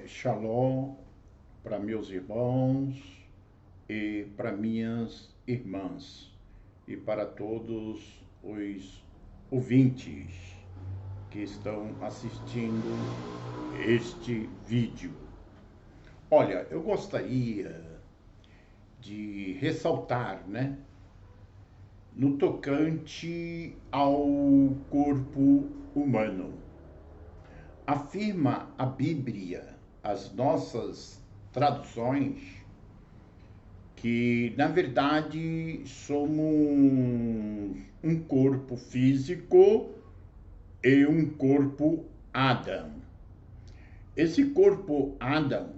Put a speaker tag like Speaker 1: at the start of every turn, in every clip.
Speaker 1: Shalom para meus irmãos e para minhas irmãs e para todos os ouvintes que estão assistindo este vídeo. Olha, eu gostaria de ressaltar, no tocante ao corpo humano. Afirma a Bíblia, as nossas traduções, que na verdade somos um corpo físico e um corpo Adão. Esse corpo Adão,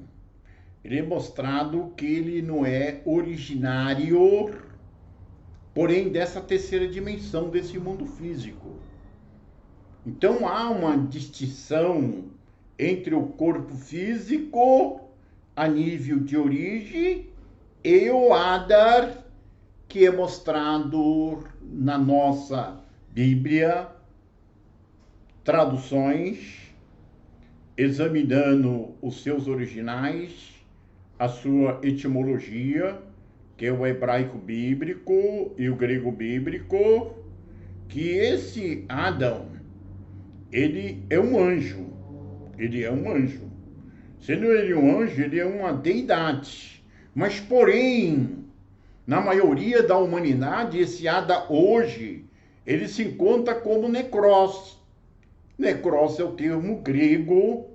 Speaker 1: ele é mostrado que ele não é originário, porém dessa terceira dimensão, desse mundo físico. Então há uma distinção entre o corpo físico a nível de origem e o Adar, que é mostrado na nossa Bíblia, traduções, examinando os seus originais, a sua etimologia, que é o hebraico bíblico e o grego bíblico, que esse Adão, ele é um anjo. Ele é um anjo. Sendo ele um anjo, ele é uma deidade. Mas, porém, na maioria da humanidade, esse Ada hoje, ele se encontra como necros. Necros é o termo grego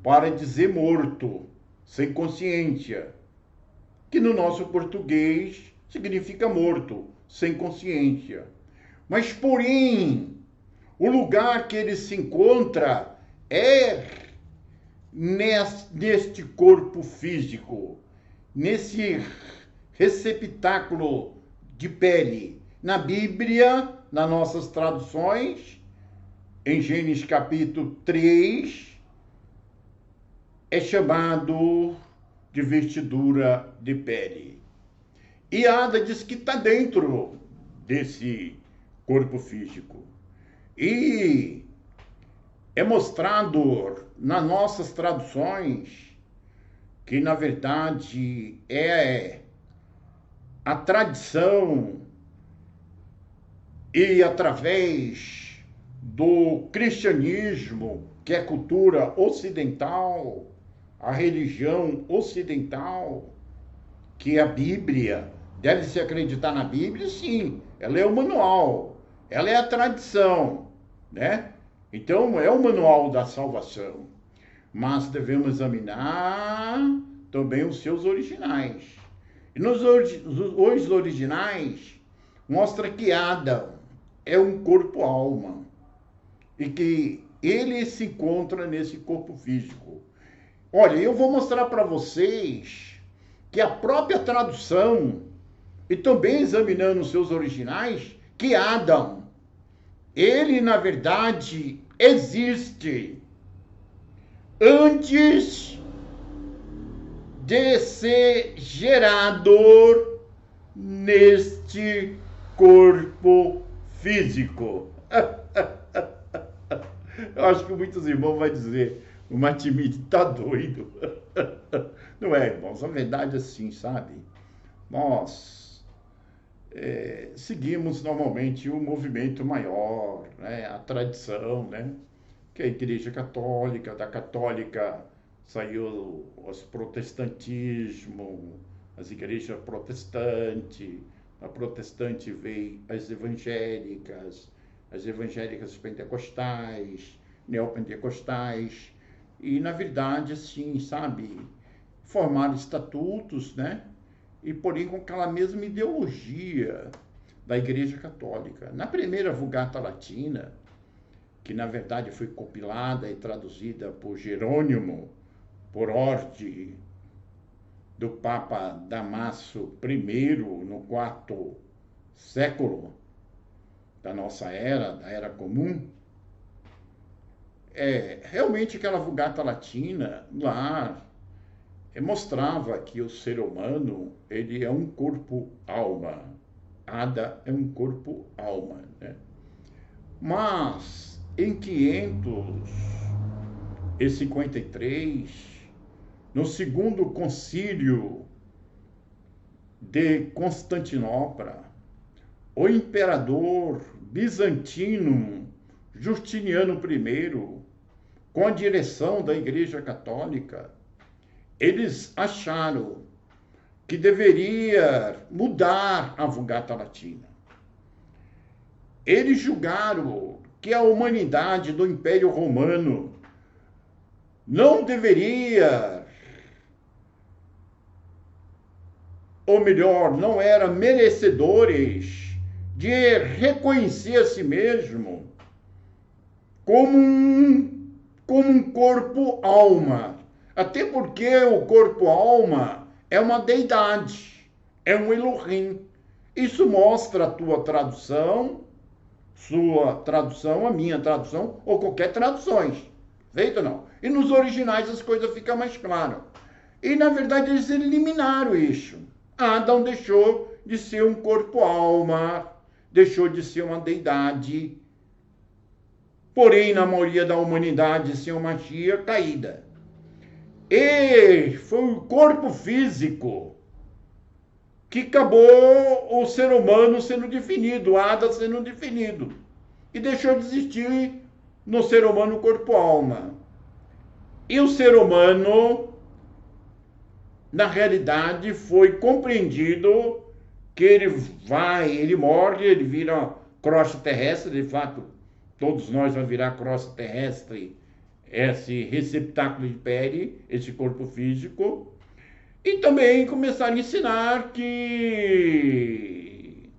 Speaker 1: para dizer morto, sem consciência. Que no nosso português significa morto, sem consciência. Mas, porém, o lugar que ele se encontra é neste corpo físico, nesse receptáculo de pele. Na Bíblia, nas nossas traduções, em Gênesis capítulo 3, é chamado de vestidura de pele. E Ada diz que está dentro desse corpo físico. E é mostrado nas nossas traduções que, na verdade, é a tradição e através do cristianismo, que é a cultura ocidental, a religião ocidental, que é a Bíblia. Deve-se acreditar na Bíblia? Sim, ela é o manual. Ela é a tradição, Então, é o manual da salvação. Mas devemos examinar também os seus originais. E os originais mostra que Adão é um corpo-alma e que ele se encontra nesse corpo físico. Olha, eu vou mostrar para vocês que a própria tradução, e também examinando os seus originais, que Adão, ele na verdade existe antes de ser gerado neste corpo físico. Eu acho que muitos irmãos vão dizer, o Matimite tá doido. Não é, irmãos, a verdade é assim, sabe? Nós seguimos normalmente o movimento maior, a tradição, que é a Igreja Católica. Da Católica saiu o protestantismo, as igrejas protestantes, da protestante veio as evangélicas pentecostais, neopentecostais, e na verdade, assim, sabe, formaram estatutos, e porém com aquela mesma ideologia da Igreja Católica. Na primeira Vulgata Latina, que na verdade foi compilada e traduzida por Jerônimo, por ordem do Papa Damaso I, no quarto século da nossa era, da Era Comum, realmente aquela Vulgata Latina lá mostrava que o ser humano, ele é um corpo-alma. Ada é um corpo-alma, Mas, em 553, no segundo concílio de Constantinopla, o imperador bizantino Justiniano I, com a direção da Igreja Católica, eles acharam que deveria mudar a Vulgata Latina. Eles julgaram que a humanidade do Império Romano não deveria, ou melhor, não era merecedores de reconhecer a si mesmo como um corpo-alma. Até porque o corpo-alma é uma deidade, é um Elohim. Isso mostra a tua tradução, sua tradução, a minha tradução, ou qualquer traduções. Feito ou não? E nos originais as coisas ficam mais claras. E na verdade eles eliminaram isso. Adão deixou de ser um corpo-alma, deixou de ser uma deidade. Porém, na maioria da humanidade, ser uma Machia caída. E foi o corpo físico que acabou o ser humano sendo definido, Adão sendo definido. E deixou de existir no ser humano o corpo-alma. E o ser humano, na realidade, foi compreendido que ele morre, ele vira crosta terrestre, de fato, todos nós vamos virar crosta terrestre, esse receptáculo de pele, esse corpo físico. E também começaram a ensinar que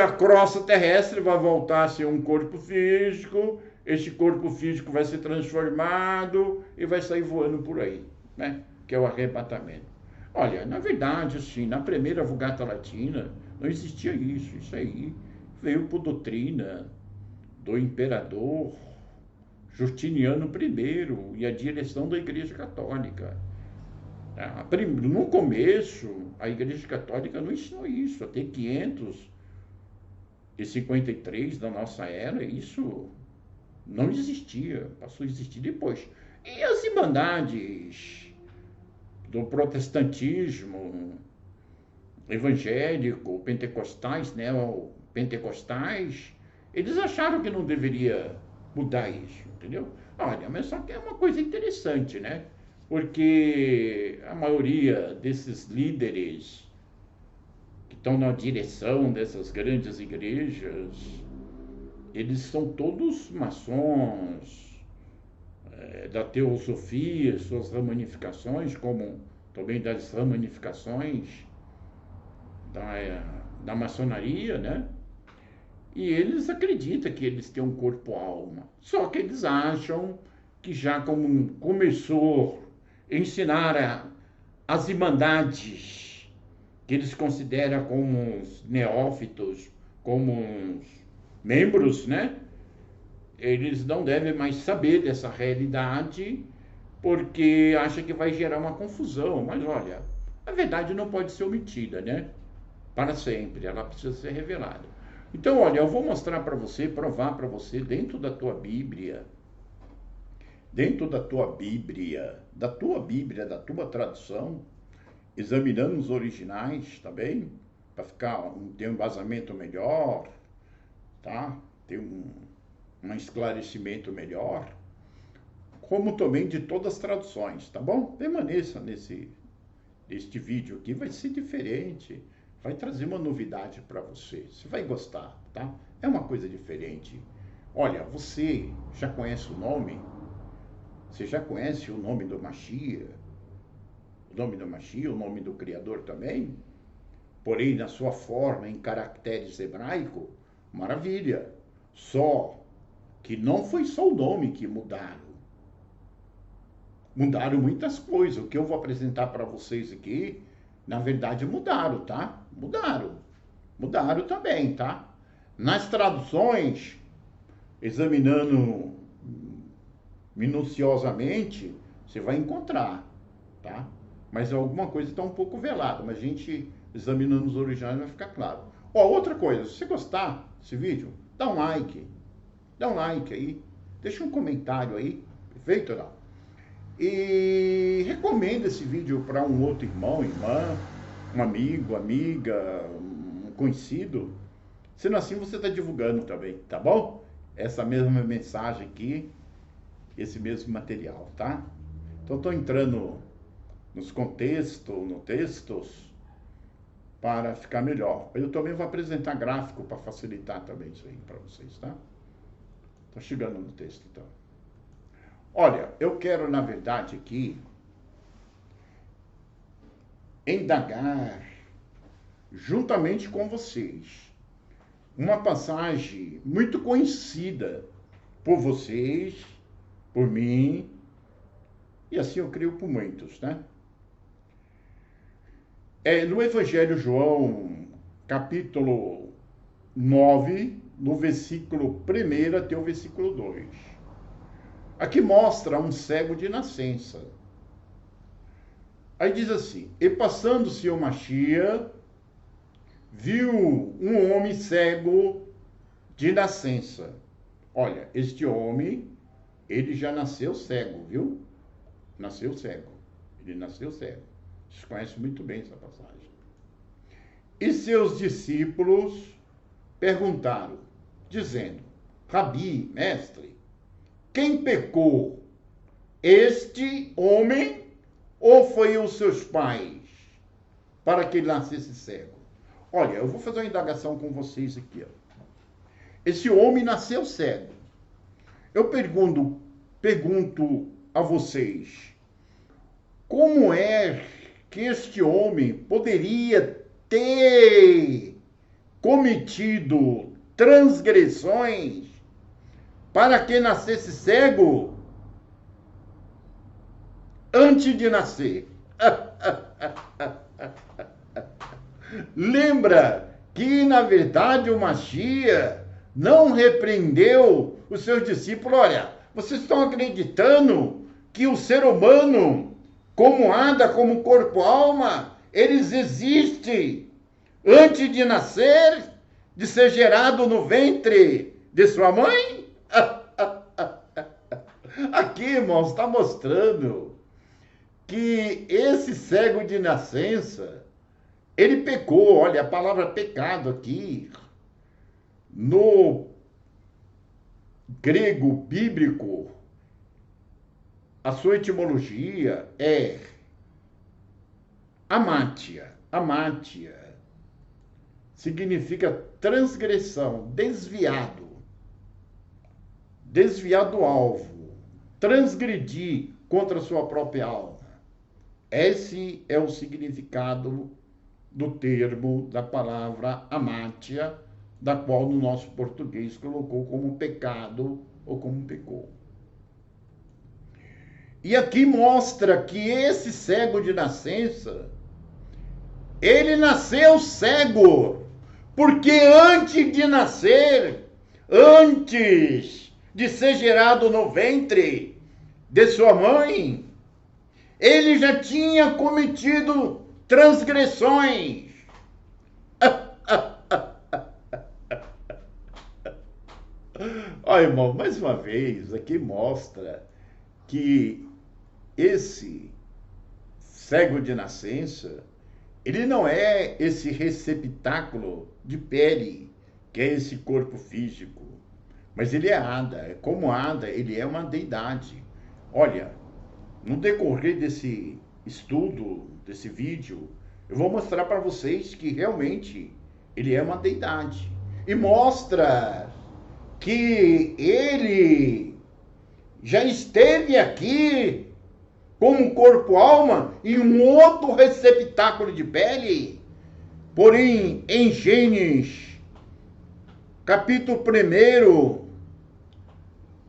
Speaker 1: a crosta terrestre vai voltar a ser um corpo físico, esse corpo físico vai ser transformado e vai sair voando por aí, né? Que é o arrebatamento. Olha, na verdade, assim, na primeira Vulgata Latina não existia isso. Isso aí veio por doutrina do imperador Justiniano I e a direção da Igreja Católica. No começo, a Igreja Católica não ensinou isso. Até 553 da nossa era, isso não existia. Passou a existir depois. E as irmandades do protestantismo evangélico, pentecostais, neopentecostais, eles acharam que não deveria mudar isso, entendeu? Olha, mas só que é uma coisa interessante, né? Porque a maioria desses líderes que estão na direção dessas grandes igrejas, eles são todos maçons, da teosofia, suas ramificações, como também das ramificações da maçonaria, né? E eles acreditam que eles têm um corpo-alma. Só que eles acham que já como começou a ensinar as irmandades, que eles consideram como os neófitos, como os membros, né? Eles não devem mais saber dessa realidade, porque acham que vai gerar uma confusão. Mas olha, a verdade não pode ser omitida, né? Para sempre, ela precisa ser revelada. Então, olha, eu vou mostrar para você, provar para você, dentro da tua Bíblia, da tua tradução, examinando os originais, tá bem? Para ter um embasamento melhor, tá? Ter um esclarecimento melhor, como também de todas as traduções, tá bom? Permaneça este vídeo aqui, vai ser diferente, vai trazer uma novidade para você, você vai gostar, tá? É uma coisa diferente. Olha, você já conhece o nome? Você já conhece o nome do Machia? O nome do Machia, o nome do Criador também? Porém, na sua forma, em caracteres hebraicos, maravilha. Só que não foi só o nome que mudaram. Mudaram muitas coisas. O que eu vou apresentar para vocês aqui, na verdade, mudaram, tá? Mudaram também, tá? Nas traduções, examinando minuciosamente, você vai encontrar, tá? Mas alguma coisa está um pouco velada, mas a gente, examinando os originais, vai ficar claro. Ó, outra coisa, se você gostar desse vídeo, dá um like aí, deixa um comentário aí, perfeito ou não? E recomenda esse vídeo para um outro irmão, irmã, um amigo, amiga, um conhecido. Sendo assim, você está divulgando também, tá bom? Essa mesma mensagem aqui, esse mesmo material, tá? Então, estou entrando nos contextos, no textos, para ficar melhor. Eu também vou apresentar gráfico para facilitar também isso aí para vocês, tá? Estou chegando no texto, então. Olha, eu quero, na verdade, aqui, indagar, juntamente com vocês, uma passagem muito conhecida por vocês, por mim, e assim eu creio por muitos, né? No Evangelho João, capítulo 9, no versículo 1 até o versículo 2. Aqui mostra um cego de nascença. Aí diz assim: e passando-se o Mashiach, viu um homem cego de nascença. Olha, este homem, ele já nasceu cego, viu? Nasceu cego. Ele nasceu cego. Vocês conhecem muito bem essa passagem. E seus discípulos perguntaram, dizendo: Rabi, mestre, quem pecou? Este homem ou foi os seus pais para que ele nascesse cego? Olha, eu vou fazer uma indagação com vocês aqui. Ó. Esse homem nasceu cego. Eu pergunto a vocês, como é que este homem poderia ter cometido transgressões para que nascesse cego antes de nascer? Lembra que, na verdade, o Mashiach não repreendeu os seus discípulos. Olha, vocês estão acreditando que o ser humano, como anda, como corpo-alma, eles existem antes de nascer, de ser gerado no ventre de sua mãe? Aqui, irmãos, está mostrando que esse cego de nascença, ele pecou. Olha, a palavra pecado aqui, no grego bíblico, a sua etimologia é amátia. Amátia significa transgressão, desviado, desviar do alvo, transgredir contra a sua própria alma. Esse é o significado do termo, da palavra amátia, da qual no nosso português colocou como pecado ou como pecou. E aqui mostra que esse cego de nascença, ele nasceu cego, porque antes de nascer, antes de ser gerado no ventre de sua mãe, ele já tinha cometido transgressões. Olha, irmão, mais uma vez, aqui mostra que esse cego de nascença, ele não é esse receptáculo de pele, que é esse corpo físico, mas ele é Ada. Como Ada, ele é uma deidade. Olha, no decorrer desse estudo, desse vídeo, eu vou mostrar para vocês que realmente ele é uma deidade. E mostra que ele já esteve aqui como corpo-alma em um outro receptáculo de pele. Porém, em Gênesis, capítulo 1,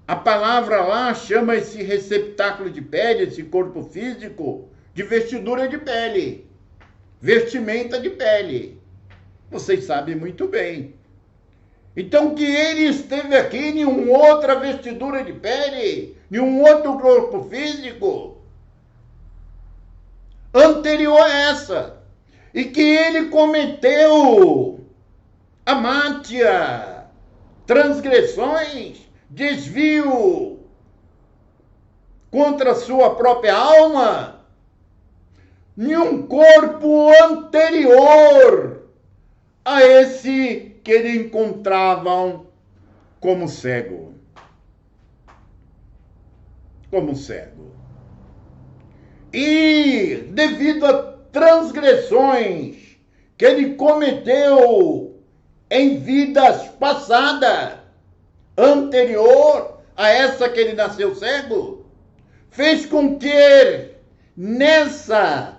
Speaker 1: a palavra lá chama esse receptáculo de pele, esse corpo físico, de vestidura de pele, vestimenta de pele. Vocês sabem muito bem. Então, que ele esteve aqui em uma outra vestidura de pele, em um outro corpo físico, anterior a essa, e que ele cometeu amátia, transgressões, desvio contra a sua própria alma, nenhum corpo anterior a esse que ele encontravam como cego. Como cego. E devido a transgressões que ele cometeu em vidas passadas, anterior a essa que ele nasceu cego, fez com que nessa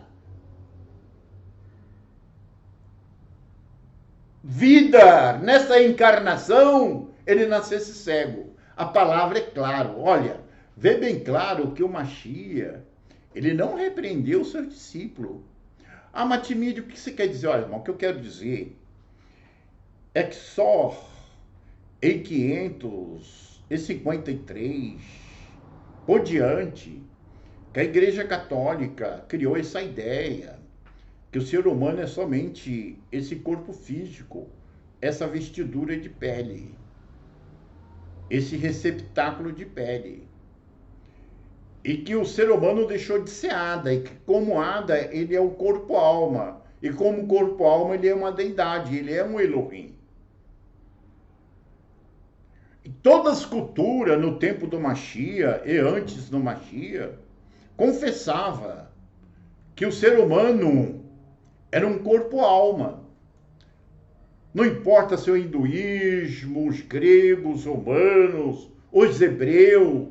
Speaker 1: vida, nessa encarnação, ele nascesse cego. A palavra é clara. Olha, vê bem claro que o Mashiach, ele não repreendeu o seu discípulo. Ah, Matimídio, o que você quer dizer? Olha, irmão, o que eu quero dizer é que só em 553 por diante, que a Igreja Católica criou essa ideia que o ser humano é somente esse corpo físico, essa vestidura de pele, esse receptáculo de pele. E que o ser humano deixou de ser Ada, e que como Ada ele é o corpo-alma, e como corpo-alma ele é uma deidade, ele é um Elohim. E toda a escultura no tempo do Mashiach e antes do Mashiach confessava que o ser humano era um corpo-alma. Não importa se é o hinduísmo, os gregos, os romanos, os hebreus,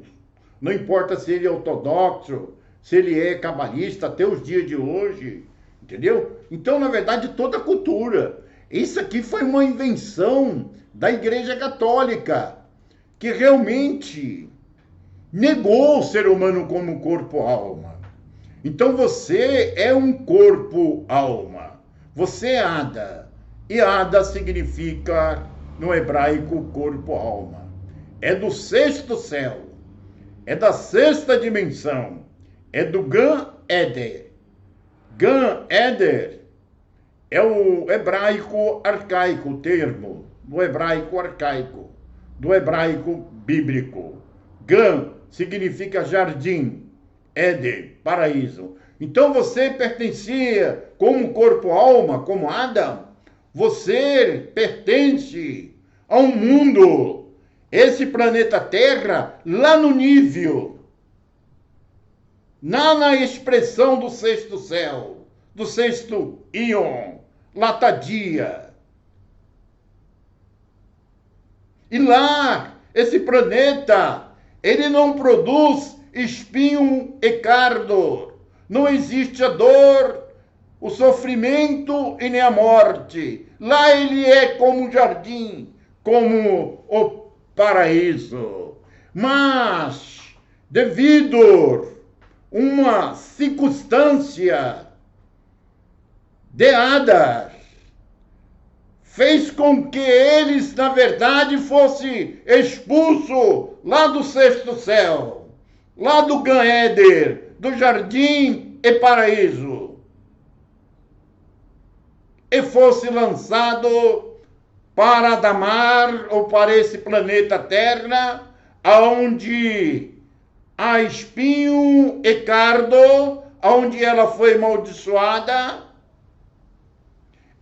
Speaker 1: não importa se ele é ortodoxo, se ele é cabalista até os dias de hoje, entendeu? Então, na verdade, toda a cultura. Isso aqui foi uma invenção da Igreja Católica, que realmente negou o ser humano como corpo-alma. Então, você é um corpo-alma. Você é Ada. E Ada significa, no hebraico, corpo-alma. É do sexto céu. É da sexta dimensão. É do Gan Eder. Gan Eder é o hebraico arcaico, o termo do hebraico arcaico, do hebraico bíblico. Gan significa jardim, Eder, paraíso. Então você pertencia como corpo-alma, como Adão, você pertence a um mundo, esse planeta Terra, lá no nível, na expressão do sexto céu, do sexto íon, latadia. E lá, esse planeta, ele não produz espinho e cardo. Não existe a dor, o sofrimento e nem a morte. Lá ele é como um jardim, como o paraíso. Mas, devido a uma circunstância de Adar, fez com que eles, na verdade, fossem expulsos lá do sexto céu, lá do Gan Eder, do jardim e paraíso, e fosse lançado para Adamar, ou para esse planeta Terra, aonde há espinho e cardo, aonde ela foi amaldiçoada,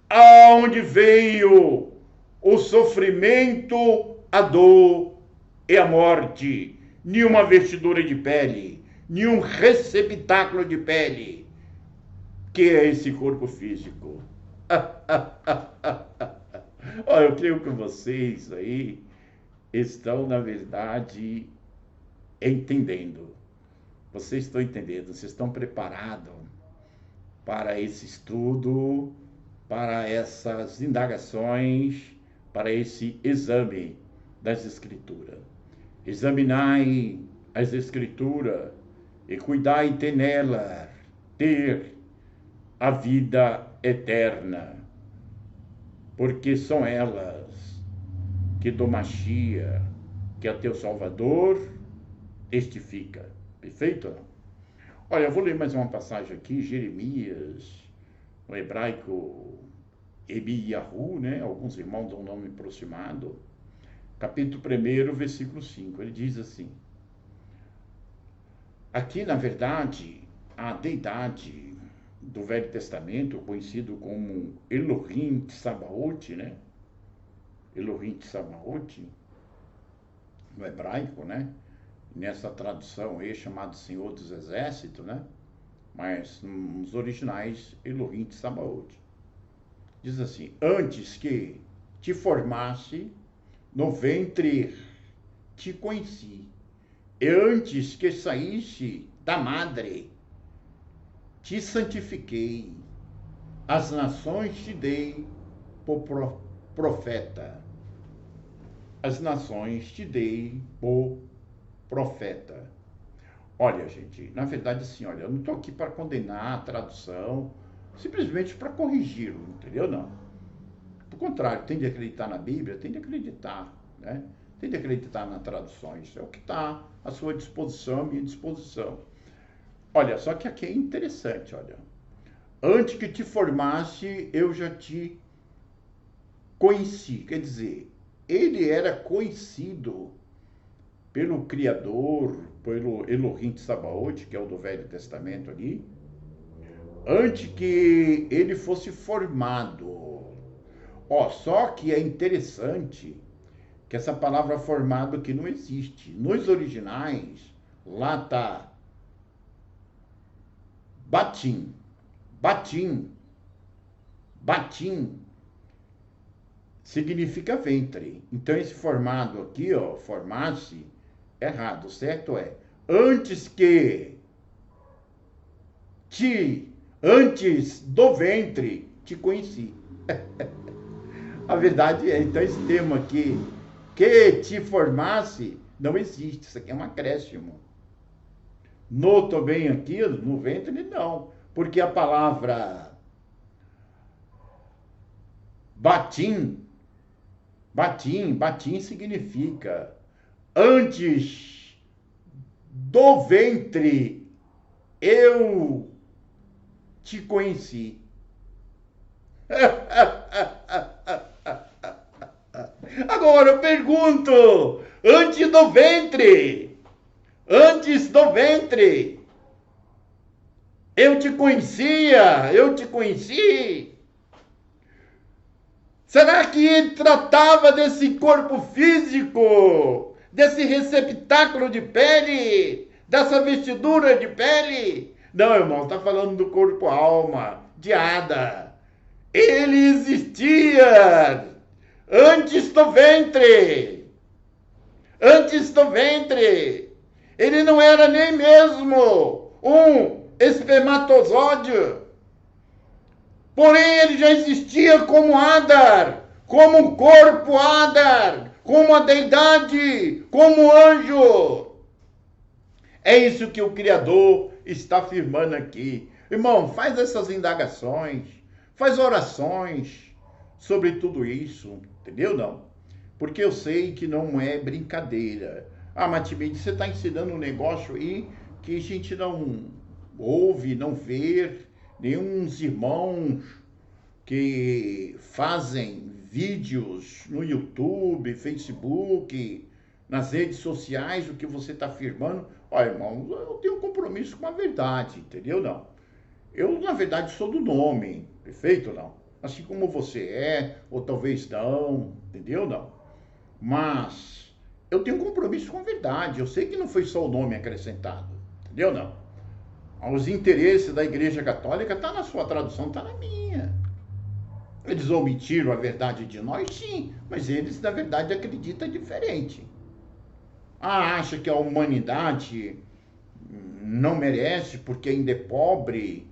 Speaker 1: aonde veio o sofrimento, a dor e a morte. Nenhuma vestidura de pele, nenhum receptáculo de pele, que é esse corpo físico. Olha, eu creio que vocês aí estão, na verdade, entendendo. Vocês estão entendendo, vocês estão preparados para esse estudo, para essas indagações, para esse exame das Escrituras. Examinai as Escrituras e cuidai de nelas ter a vida eterna, porque são elas que do Mashiach, que é teu Salvador, testifica. Perfeito? Olha, eu vou ler mais uma passagem aqui, Jeremias, no hebraico Ebiyahu, né? Alguns irmãos dão um nome aproximado. Capítulo 1, versículo 5. Ele diz assim: Aqui, na verdade, a deidade do Velho Testamento, conhecido como Elohim Tsabaoth, né? Elohim Tsabaoth, no hebraico, né? Nessa tradução aí chamado Senhor dos Exércitos, né? Mas nos originais, Elohim Tsabaoth. Diz assim: antes que te formasse no ventre, te conheci. E antes que saísse da madre, te santifiquei. As nações te dei por profeta. As nações te dei por profeta. Olha, gente, na verdade, assim, olha, eu não estou aqui para condenar a tradução, simplesmente para corrigi-lo, entendeu? Não. Por contrário, tem de acreditar na Bíblia, tem de acreditar, né? Tem de acreditar nas traduções. É o que está à sua disposição, à minha disposição. Olha, só que aqui é interessante, olha. Antes que te formasse, eu já te conheci. Quer dizer, ele era conhecido pelo Criador, pelo Elohim Tsabaoth, que é o do Velho Testamento ali, antes que ele fosse formado. Ó, só que é interessante que essa palavra formado aqui não existe. Nos originais, lá tá batim, batim, batim, significa ventre. Então esse formado aqui, ó, formar-se, errado. O certo é, antes do ventre, te conheci. A verdade é, então esse termo aqui, que te formasse, não existe. Isso aqui é um acréscimo. No também aqui, no ventre, não. Porque a palavra batim significa antes do ventre eu te conheci. Agora eu pergunto, antes do ventre, eu te conheci. Será que ele tratava desse corpo físico, desse receptáculo de pele, dessa vestidura de pele? Não, irmão, está falando do corpo-alma, de Ada. Ele existia antes do ventre. Antes do ventre. Ele não era nem mesmo um espermatozoide. Porém, ele já existia como Adar, como um corpo Adar, como a deidade, como anjo. É isso que o Criador está afirmando aqui. Irmão, faz essas indagações, faz orações sobre tudo isso, entendeu? Não? Porque eu sei que não é brincadeira. Ah, Matimide, você está ensinando um negócio aí que a gente não ouve, não vê, nenhum irmãos que fazem vídeos no YouTube, Facebook, nas redes sociais, o que você está afirmando. Olha, irmão, eu tenho um compromisso com a verdade, entendeu? Não. Eu, na verdade, sou do nome, perfeito? Não. Assim como você é, ou talvez não, entendeu? Não. Mas eu tenho um compromisso com a verdade. Eu sei que não foi só o nome acrescentado, entendeu? Não. Os interesses da Igreja Católica tá na sua tradução, tá na minha. Eles omitiram a verdade de nós, sim, mas eles, na verdade, acreditam diferente. Ah, acha que a humanidade não merece porque ainda é pobre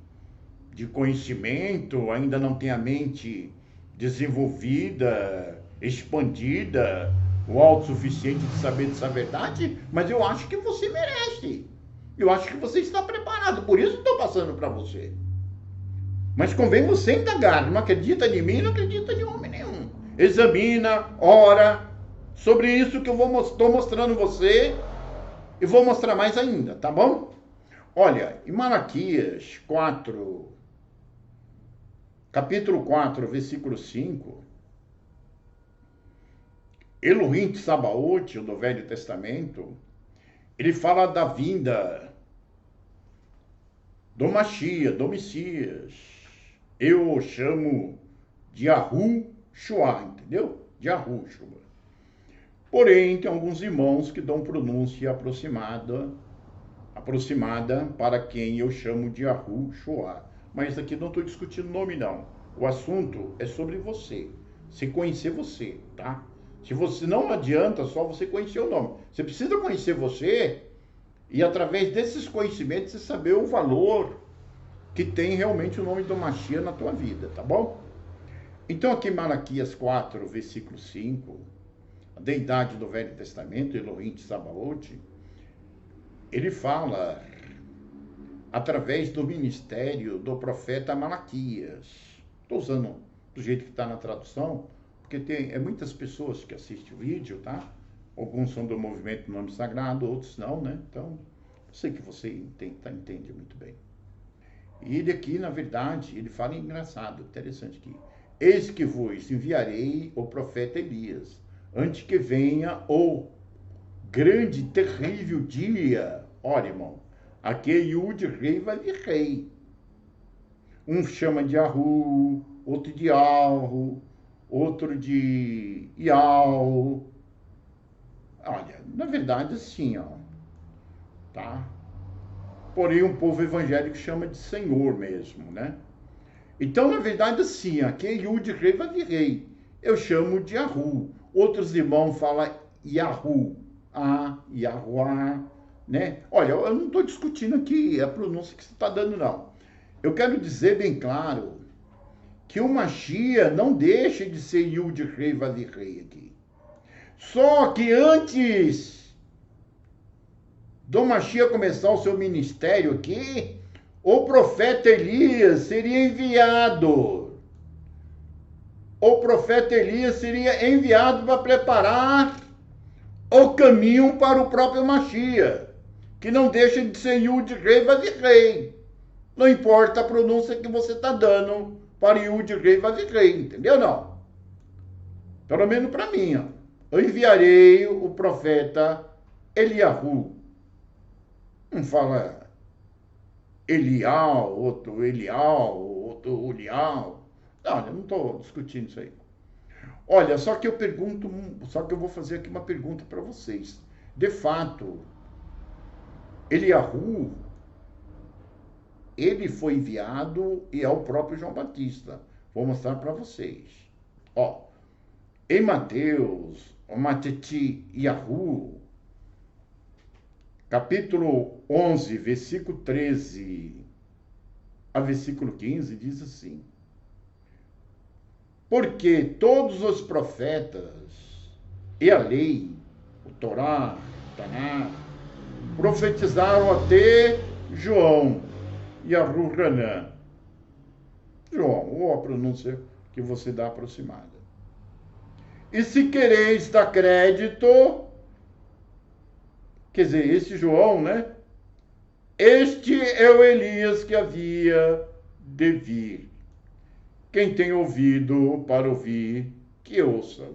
Speaker 1: de conhecimento, ainda não tem a mente desenvolvida, expandida, o autossuficiente de saber dessa verdade, mas eu acho que você merece. Eu acho que você está preparado, por isso estou passando para você. Mas convém você indagar, não acredita em mim, não acredita em homem nenhum. Examina, ora, sobre isso que eu estou mostrando você e vou mostrar mais ainda, tá bom? Olha, em Malaquias 4, capítulo 4, versículo 5, Elohim Tsabaoth, do Velho Testamento, ele fala da vinda do Mashiach, do Messias. Eu o chamo de Yahushua, entendeu? De Yahushua. Porém, tem alguns irmãos que dão pronúncia aproximada para quem eu chamo de Yahushua. Mas aqui não estou discutindo nome, não. O assunto é sobre você. Se conhecer você, tá? Se você não adianta só você conhecer o nome. Você precisa conhecer você e através desses conhecimentos você saber o valor que tem realmente o nome do Mashiach na tua vida, tá bom? Então aqui em Malaquias 4, versículo 5, a deidade do Velho Testamento, Elohim Tsabaoth, ele fala através do ministério do profeta Malaquias. Estou usando do jeito que está na tradução, porque tem muitas pessoas que assistem o vídeo, tá? Alguns são do movimento do Nome Sagrado, outros não, né? Então, eu sei que você entende muito bem. E ele aqui, na verdade, ele fala engraçado, interessante aqui. Eis que vos enviarei o profeta Elias, antes que venha o grande, terrível dia. Olha, irmão, aqui é Yud Rei vai vir rei. Um chama de Yahu, outro de Alhu, outro de Ial. Olha, na verdade, assim, ó, tá? Porém, um povo evangélico chama de Senhor mesmo, né? Então, na verdade, assim, aqui é Yud Rei vai vir rei. Eu chamo de Yahu. Outros irmãos falam Yahu, Yahuá, né? Olha, eu não estou discutindo aqui a pronúncia que você está dando, não. Eu quero dizer bem claro que o Mashiach não deixa de ser Yud Rei vai vir rei aqui. Só que antes do Mashiach começar o seu ministério aqui, o profeta Elias seria enviado. O profeta Elias seria enviado para preparar o caminho para o próprio Mashiach, que não deixa de ser Yud Rei vai vir rei. Não importa a pronúncia que você está dando para Yud Rei vai vir rei, entendeu não? Pelo menos para mim, ó. Eu enviarei o profeta Eliahu. Um fala Elial, outro Elial, outro Ulial. Não, eu não estou discutindo isso aí. Olha, só que eu vou fazer aqui uma pergunta para vocês. De fato, Eliahu, ele foi enviado e é o próprio João Batista. Vou mostrar para vocês. Ó, em Mateus, o Mateti Yahu, capítulo 11, versículo 13 a versículo 15, diz assim: porque todos os profetas e a lei, o Torá, o Taná, profetizaram até João, Yahu Hanã. João, ou a pronúncia que você dá aproximada. E se quereis dar crédito, quer dizer, esse João, né? Este é o Elias que havia de vir. Quem tem ouvido para ouvir, que ouça.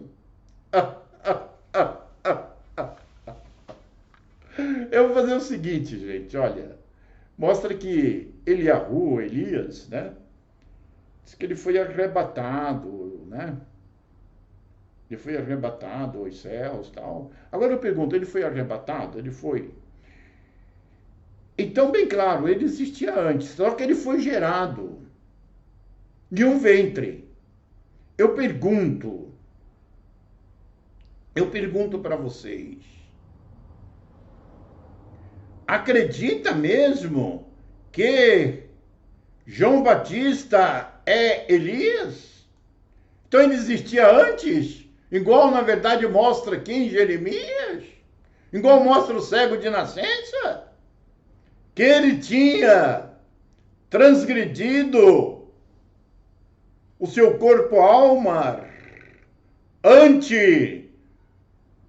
Speaker 1: Eu vou fazer o seguinte, gente, olha. Mostra que Eliahu, Elias, né? Diz que ele foi arrebatado, né? Ele foi arrebatado aos céus e tal. Agora eu pergunto, ele foi arrebatado? Ele foi. Então, bem claro, ele existia antes, só que ele foi gerado de um ventre. Eu pergunto para vocês, acredita mesmo que João Batista é Elias? Então ele existia antes? Igual, na verdade, mostra aqui em Jeremias? Igual mostra o cego de nascença? Que ele tinha transgredido o seu corpo-alma antes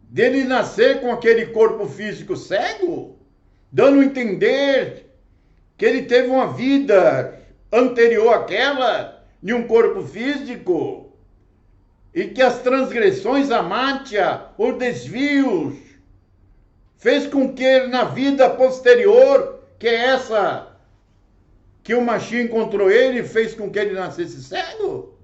Speaker 1: dele nascer com aquele corpo físico cego? Dando a entender que ele teve uma vida anterior àquela, de um corpo físico, e que as transgressões, a mátia, os desvios, fez com que ele, na vida posterior, que é essa que o Mashiach encontrou ele e fez com que ele nascesse cego?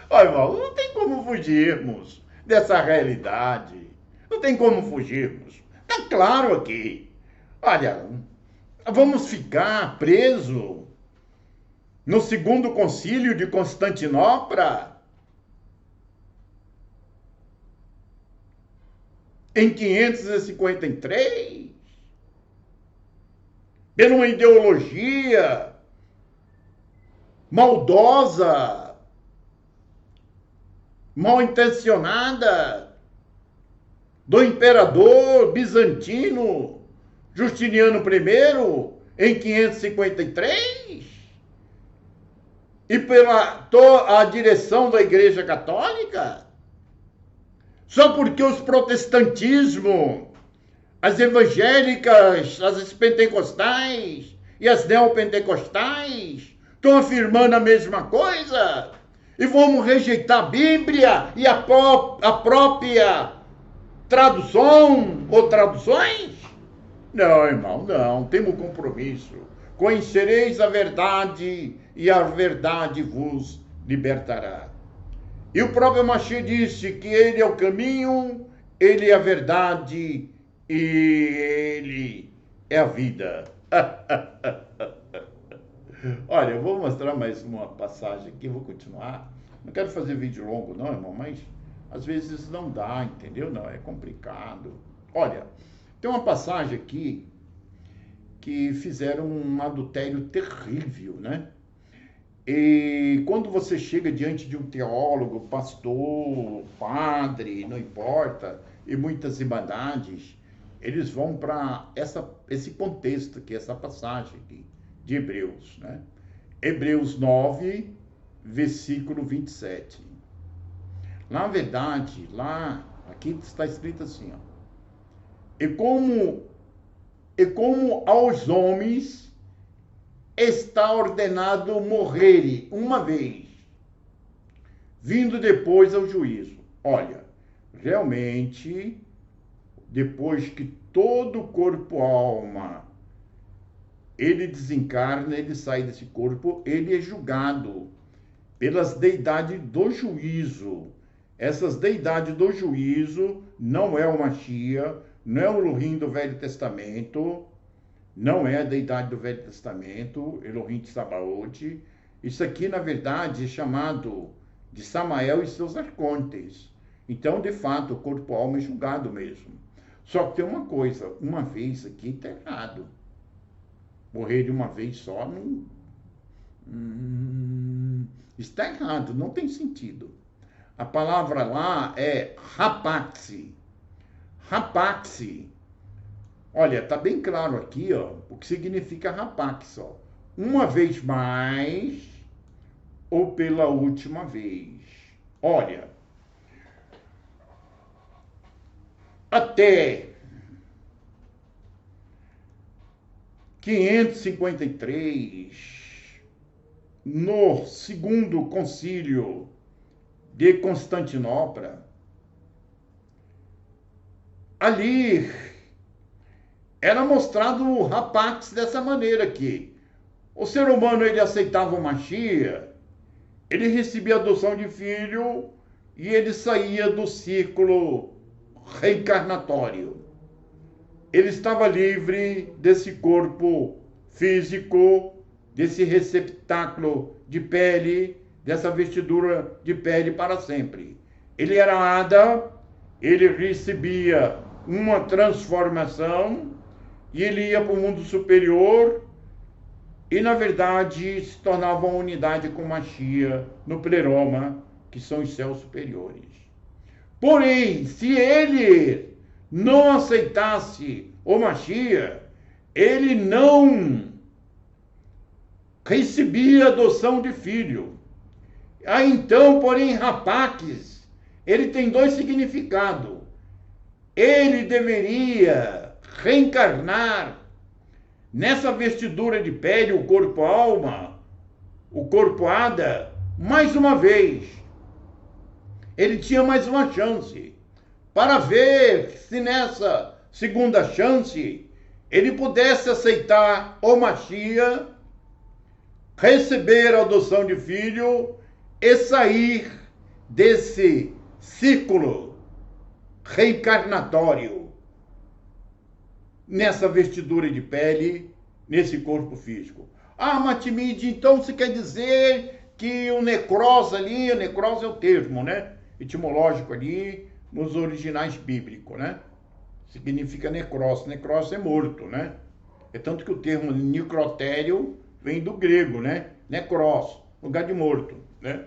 Speaker 1: Olha, irmão, não tem como fugirmos dessa realidade. Não tem como fugirmos. Está claro aqui. Olha, vamos ficar presos no segundo concílio de Constantinopla, em 553, por uma ideologia maldosa, mal intencionada do imperador bizantino Justiniano I em 553 e pela a direção da Igreja Católica, só porque os protestantismos, as evangélicas, as pentecostais e as neopentecostais estão afirmando a mesma coisa e vamos rejeitar a Bíblia e a própria tradução ou traduções? Não, irmão, não. Temos compromisso. Conhecereis a verdade e a verdade vos libertará. E o próprio Mashiach disse que ele é o caminho, ele é a verdade e ele é a vida. Olha, eu vou mostrar mais uma passagem aqui, vou continuar. Não quero fazer vídeo longo não, irmão, mas às vezes não dá, entendeu? Não, é complicado. Olha, tem uma passagem aqui que fizeram um adultério terrível, né? E quando você chega diante de um teólogo, pastor, padre, não importa, e muitas irmandades, eles vão para esse contexto aqui, essa passagem aqui, de Hebreus, né? Hebreus 9, versículo 27. Na verdade, aqui está escrito assim, ó. E como aos homens está ordenado morrerem uma vez, vindo depois ao juízo. Olha, realmente, depois que todo corpo, alma, ele desencarna, ele sai desse corpo, ele é julgado pelas deidades do juízo. Essas deidades do juízo não é o Mashiach, não é o Elohim do Velho Testamento, não é a deidade do Velho Testamento, Elohim de Sabaoth. Isso aqui, na verdade, é chamado de Samael e seus arcontes. Então, de fato, o corpo alma é julgado mesmo. Só que tem uma coisa, uma vez aqui está errado. Morrer de uma vez só não... está errado, não tem sentido. A palavra lá é rapaxi. Rapaxi. Olha, tá bem claro aqui, ó, o que significa rapax, ó. Uma vez mais ou pela última vez. Olha, até 553, no segundo concílio de Constantinopla, ali era mostrado o rapax dessa maneira aqui. O ser humano, ele aceitava o Mashiach, ele recebia a adoção de filho e ele saía do ciclo reencarnatório. Ele estava livre desse corpo físico, desse receptáculo de pele, dessa vestidura de pele para sempre. Ele era Ada, ele recebia uma transformação e ele ia para o mundo superior e, na verdade, se tornava uma unidade com Mashiach no pleroma, que são os céus superiores. Porém, se ele não aceitasse o Mashiach, ele não recebia adoção de filho. Aí então, porém, rapax, ele tem dois significados. Ele deveria reencarnar nessa vestidura de pele, o corpo-alma, o corpo-ada, mais uma vez. Ele tinha mais uma chance para ver se nessa segunda chance ele pudesse aceitar o Mashiach, receber a adoção de filho e sair desse círculo reencarnatório, nessa vestidura de pele, nesse corpo físico. Ah, Matimide, então você quer dizer que o necros ali, o necros é o termo, né? Etimológico ali, nos originais bíblicos, né? Significa necros. Necros é morto, né? É tanto que o termo necrotério vem do grego, né? Necros, lugar de morto, né?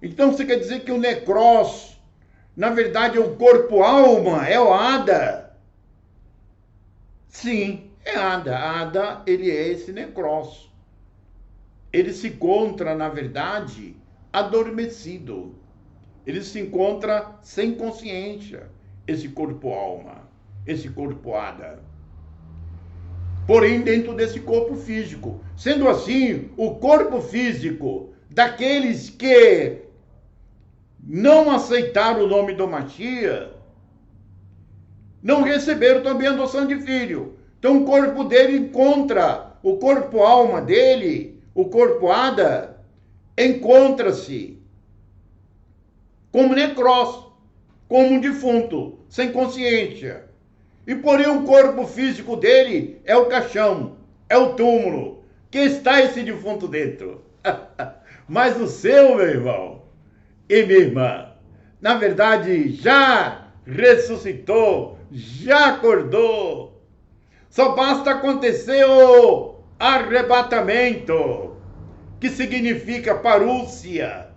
Speaker 1: Então você quer dizer que o necros, na verdade, é o corpo-alma, é o Ada? Sim, é Ada. Ada, ele é esse necros. Ele se encontra, na verdade, adormecido. Ele se encontra sem consciência, esse corpo-alma, esse corpo-Ada. Porém, dentro desse corpo físico. Sendo assim, o corpo físico daqueles que não aceitaram o nome do Mashiach, não receberam também a adoção de filho. Então o corpo dele encontra, o corpo-alma dele, o corpo-Ada, encontra-se como necros, como um defunto, sem consciência. E porém o corpo físico dele é o caixão, é o túmulo, que está esse defunto dentro. Mas o seu, meu irmão e minha irmã, na verdade já ressuscitou, já acordou. Só basta acontecer o arrebatamento, que significa parúcia.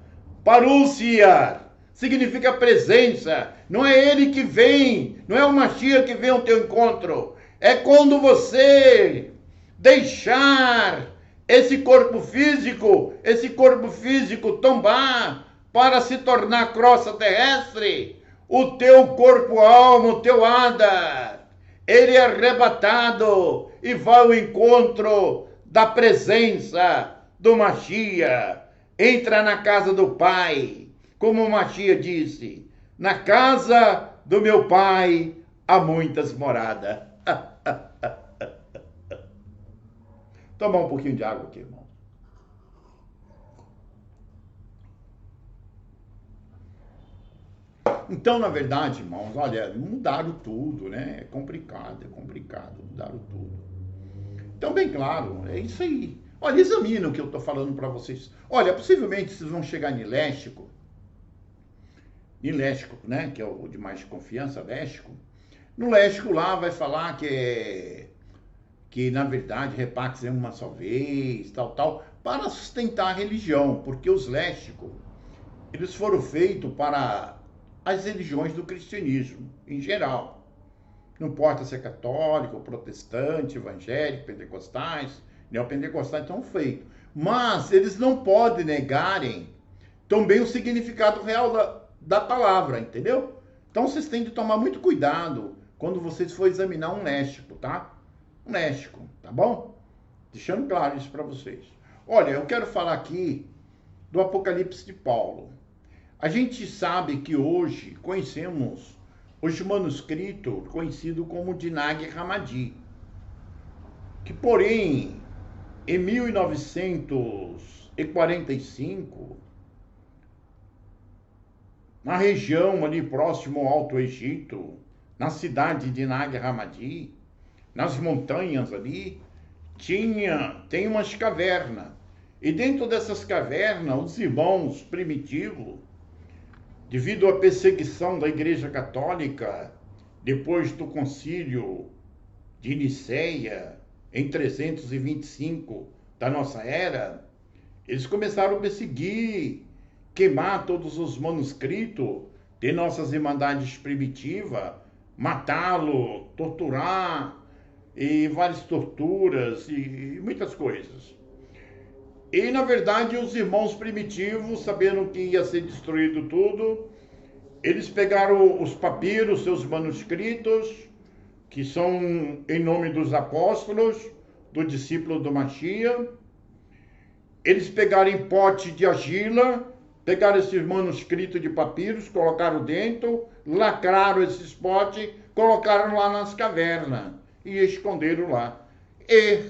Speaker 1: Parúcia significa presença. Não é ele que vem, não é o Mashiach que vem ao teu encontro. É quando você deixar esse corpo físico tombar para se tornar crosta terrestre, o teu corpo-alma, o teu Ada, ele é arrebatado e vai ao encontro da presença do Mashiach. Entra na casa do Pai, como o Mashiach disse, na casa do meu Pai há muitas moradas. Tomar um pouquinho de água aqui, irmão. Então, na verdade, irmãos, olha, mudaram tudo, né? É complicado, mudaram tudo. Então, bem claro, é isso aí. Olha, examina o que eu estou falando para vocês. Olha, possivelmente vocês vão chegar em léxico, né? Que é o de mais confiança, léxico. No léxico lá vai falar que na verdade repax é uma só vez, tal, para sustentar a religião, porque os léxicos, eles foram feitos para as religiões do cristianismo, em geral. Não importa se é católico, protestante, evangélico, pentecostais, neopentecostais, estão feitos. Mas eles não podem negarem também o significado real da palavra, entendeu? Então vocês têm de tomar muito cuidado quando vocês for examinar um léxico, tá? Um léxico, tá bom? Deixando claro isso para vocês. Olha, eu quero falar aqui do Apocalipse de Paulo. A gente sabe que hoje conhecemos os manuscritos conhecido como de Nag Hammadi, que porém em 1945, na região ali próximo ao Alto Egito, na cidade de Nag Hammadi, nas montanhas ali, tem umas cavernas. E dentro dessas cavernas, os irmãos primitivos, devido à perseguição da Igreja Católica, depois do concílio de Nicéia, em 325 da nossa era, eles começaram a perseguir, queimar todos os manuscritos de nossas irmandades primitivas, matá-lo, torturar, e várias torturas e muitas coisas. E, na verdade, os irmãos primitivos, sabendo que ia ser destruído tudo, eles pegaram os papiros, seus manuscritos, que são em nome dos apóstolos, do discípulo do Mashiach. Eles pegaram em pote de argila, pegaram esses manuscritos de papiros, colocaram dentro, lacraram esses potes, colocaram lá nas cavernas. e esconderam lá. E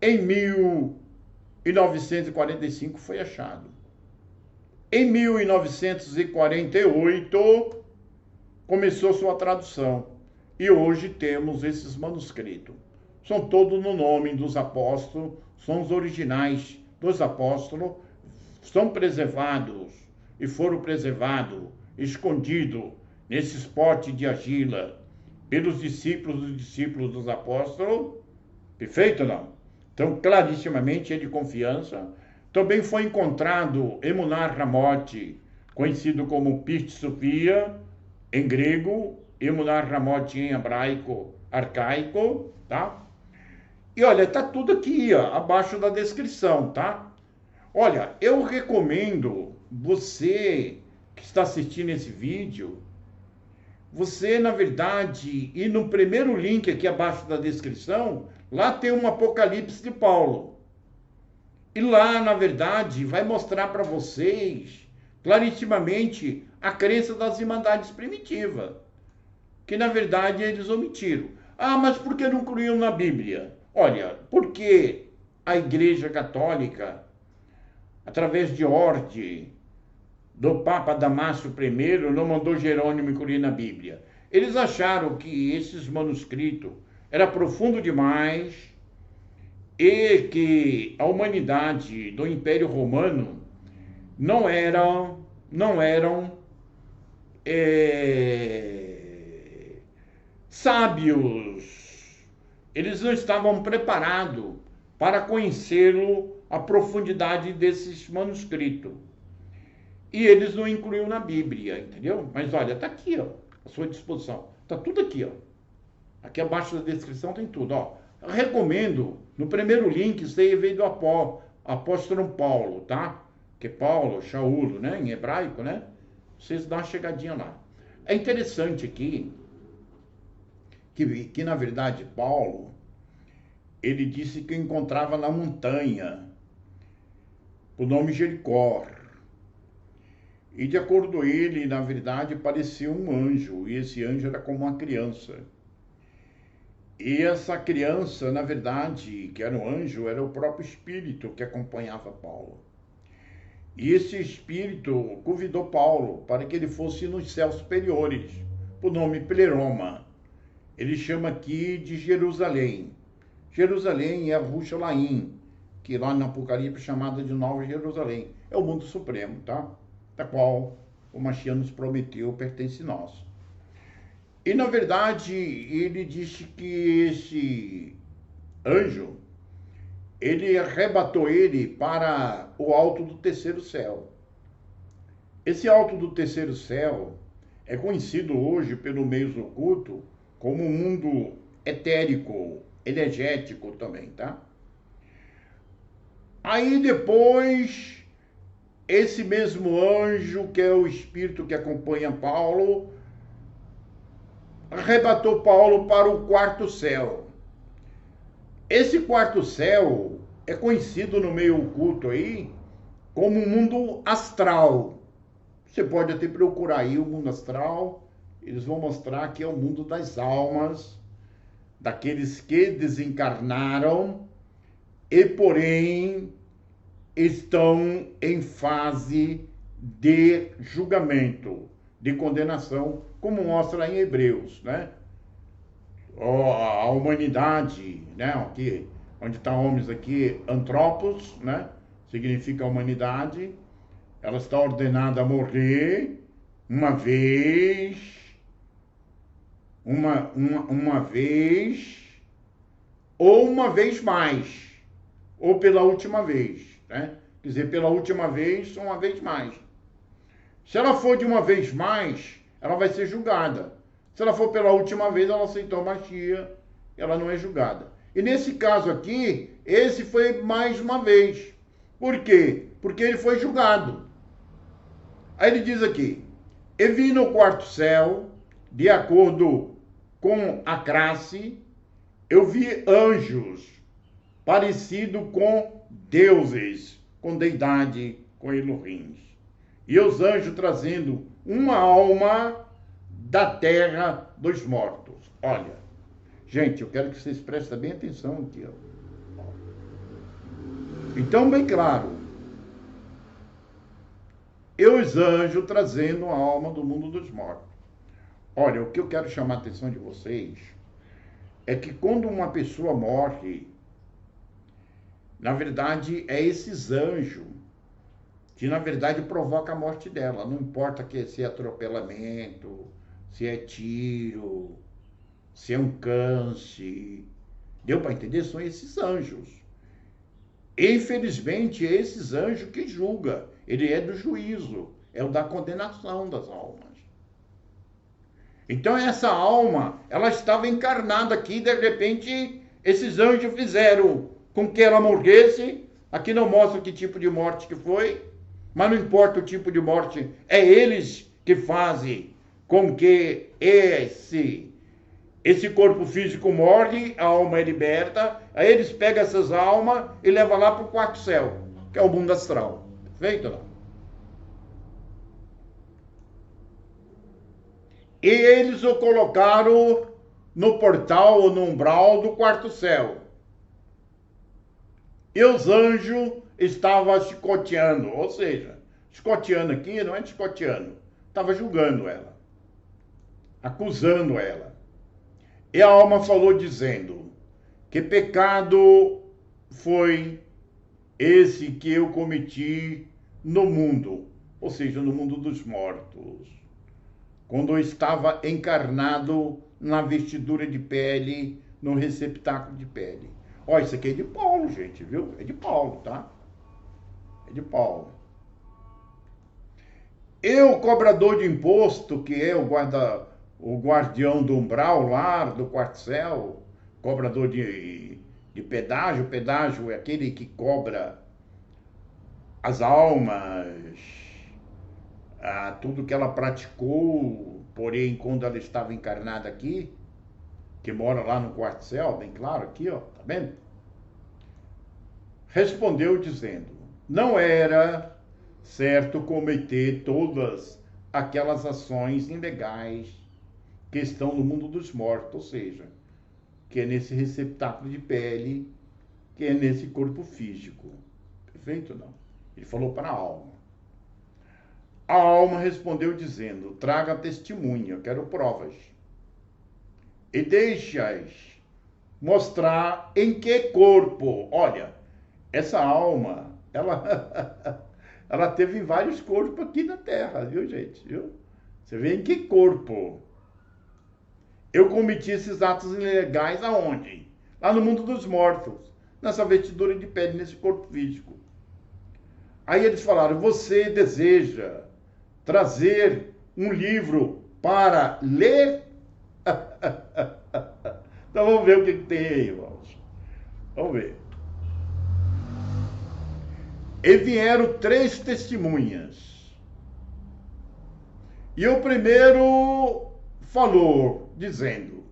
Speaker 1: em 1945 foi achado. Em 1948 começou sua tradução. E hoje temos esses manuscritos. São todos no nome dos apóstolos, são os originais dos apóstolos, são preservados e foram preservados, escondidos nesses potes de argila pelos discípulos dos discípulos dos apóstolos. Perfeito, não? Então, clarissimamente é de confiança. Também foi encontrado Emunar Ramote, conhecido como Pistis Sophia, em grego, Emunar Ramote em hebraico, arcaico, tá? E olha, tá tudo aqui, ó, abaixo da descrição, tá? Olha, eu recomendo você que está assistindo esse vídeo, você, na verdade, ir no primeiro link aqui abaixo da descrição, lá tem um Apocalipse de Paulo. E lá, na verdade, vai mostrar para vocês, clarissimamente, a crença das irmandades primitivas, que, na verdade, eles omitiram. Ah, mas por que não incluíram na Bíblia? Olha, porque a Igreja Católica, através de ordem do Papa Damásio I, não mandou Jerônimo incluir na Bíblia. Eles acharam que esses manuscritos eram profundos demais e que a humanidade do Império Romano não eram sábios. Eles não estavam preparados para conhecê-lo, a profundidade desses manuscritos. E eles não incluíram na Bíblia, entendeu? Mas olha, tá aqui, ó, à sua disposição. Tá tudo aqui, ó. Aqui abaixo da descrição tem tudo, ó. Eu recomendo, no primeiro link, você veio do apóstolo Paulo, tá? Que é Paulo, Shaulo, né? Em hebraico, né? Vocês dão uma chegadinha lá. É interessante aqui que na verdade, Paulo, ele disse que encontrava na montanha o nome Jericó. E de acordo com ele, na verdade, parecia um anjo, e esse anjo era como uma criança. E essa criança, na verdade, que era um anjo, era o próprio Espírito que acompanhava Paulo. E esse Espírito convidou Paulo para que ele fosse nos céus superiores, por nome Pleroma. Ele chama aqui de Jerusalém. Jerusalém é a Rushalaim, que lá no Apocalipse é chamada de Nova Jerusalém. É o mundo supremo, tá? Da qual o Mashiach nos prometeu pertence a nós. E, na verdade, ele disse que esse anjo, ele arrebatou ele para o alto do terceiro céu. Esse alto do terceiro céu é conhecido hoje pelo meio oculto como um mundo etérico, energético também, tá? Aí depois, esse mesmo anjo, que é o espírito que acompanha Paulo, arrebatou Paulo para o quarto céu. Esse quarto céu é conhecido no meio oculto aí como um mundo astral. Você pode até procurar aí o mundo astral, eles vão mostrar que é o mundo das almas, daqueles que desencarnaram e, porém, estão em fase de julgamento, de condenação, como mostra em Hebreus, né? A humanidade, né? Aqui, onde está homens aqui, antropos, né? Significa humanidade. Ela está ordenada a morrer uma vez, uma vez, ou uma vez mais, ou pela última vez, né? Quer dizer, pela última vez, uma vez mais. Se ela for de uma vez mais, ela vai ser julgada. Se ela for pela última vez, ela aceitou Mashiach, ela não é julgada. E nesse caso aqui, esse foi mais uma vez. Por quê? Porque ele foi julgado. Aí ele diz aqui: e vi no quarto céu, de acordo com a classe, eu vi anjos parecidos com deuses, com deidade, com Elohim. E os anjos trazendo uma alma da terra dos mortos. Olha, Gente, eu quero que vocês prestem bem atenção aqui, ó. Então, bem claro, e os anjos trazendo a alma do mundo dos mortos. Olha, o que eu quero chamar a atenção de vocês é que quando uma pessoa morre, na verdade, é esses anjos que, na verdade, provoca a morte dela. Não importa se é atropelamento, se é tiro, se é um câncer. Deu para entender? São esses anjos. Infelizmente, é esses anjos que julga. Ele é do juízo, é o da condenação das almas. Então, essa alma, ela estava encarnada aqui, de repente, esses anjos fizeram com que ela morresse. Aqui não mostra que tipo de morte que foi, mas não importa o tipo de morte, é eles que fazem com que esse corpo físico morre, a alma é liberta, aí eles pegam essas almas e levam lá para o quarto céu, que é o mundo astral. Perfeito, não? E eles o colocaram no portal ou no umbral do quarto céu. E os anjos estavam chicoteando, ou seja, chicoteando aqui não é chicoteando, estava julgando ela, acusando ela. E a alma falou dizendo, que pecado foi esse que eu cometi no mundo, ou seja, no mundo dos mortos, quando eu estava encarnado na vestidura de pele, no receptáculo de pele. Ó, isso aqui é de Paulo, gente, viu? É de Paulo, tá? É de Paulo. Eu, cobrador de imposto, que é o guardião do umbral lá, do quarto céu, cobrador de pedágio. Pedágio é aquele que cobra as almas, tudo que ela praticou, porém, quando ela estava encarnada aqui, que mora lá no quarto céu, bem claro aqui, ó, tá vendo? Respondeu dizendo, não era certo cometer todas aquelas ações ilegais que estão no mundo dos mortos, ou seja, que é nesse receptáculo de pele, que é nesse corpo físico. Perfeito, não? Ele falou para a alma. A alma respondeu dizendo, traga testemunha, eu quero provas. E deixa-as mostrar em que corpo. Olha, essa alma, ela teve vários corpos aqui na Terra, viu, gente? Viu? Você vê em que corpo eu cometi esses atos ilegais aonde? Lá no mundo dos mortos, nessa vestidura de pele, nesse corpo físico. Aí eles falaram, você deseja trazer um livro para ler? Então vamos ver o que tem aí, irmãos. Vamos ver. E vieram 3 testemunhas. E o primeiro falou, dizendo,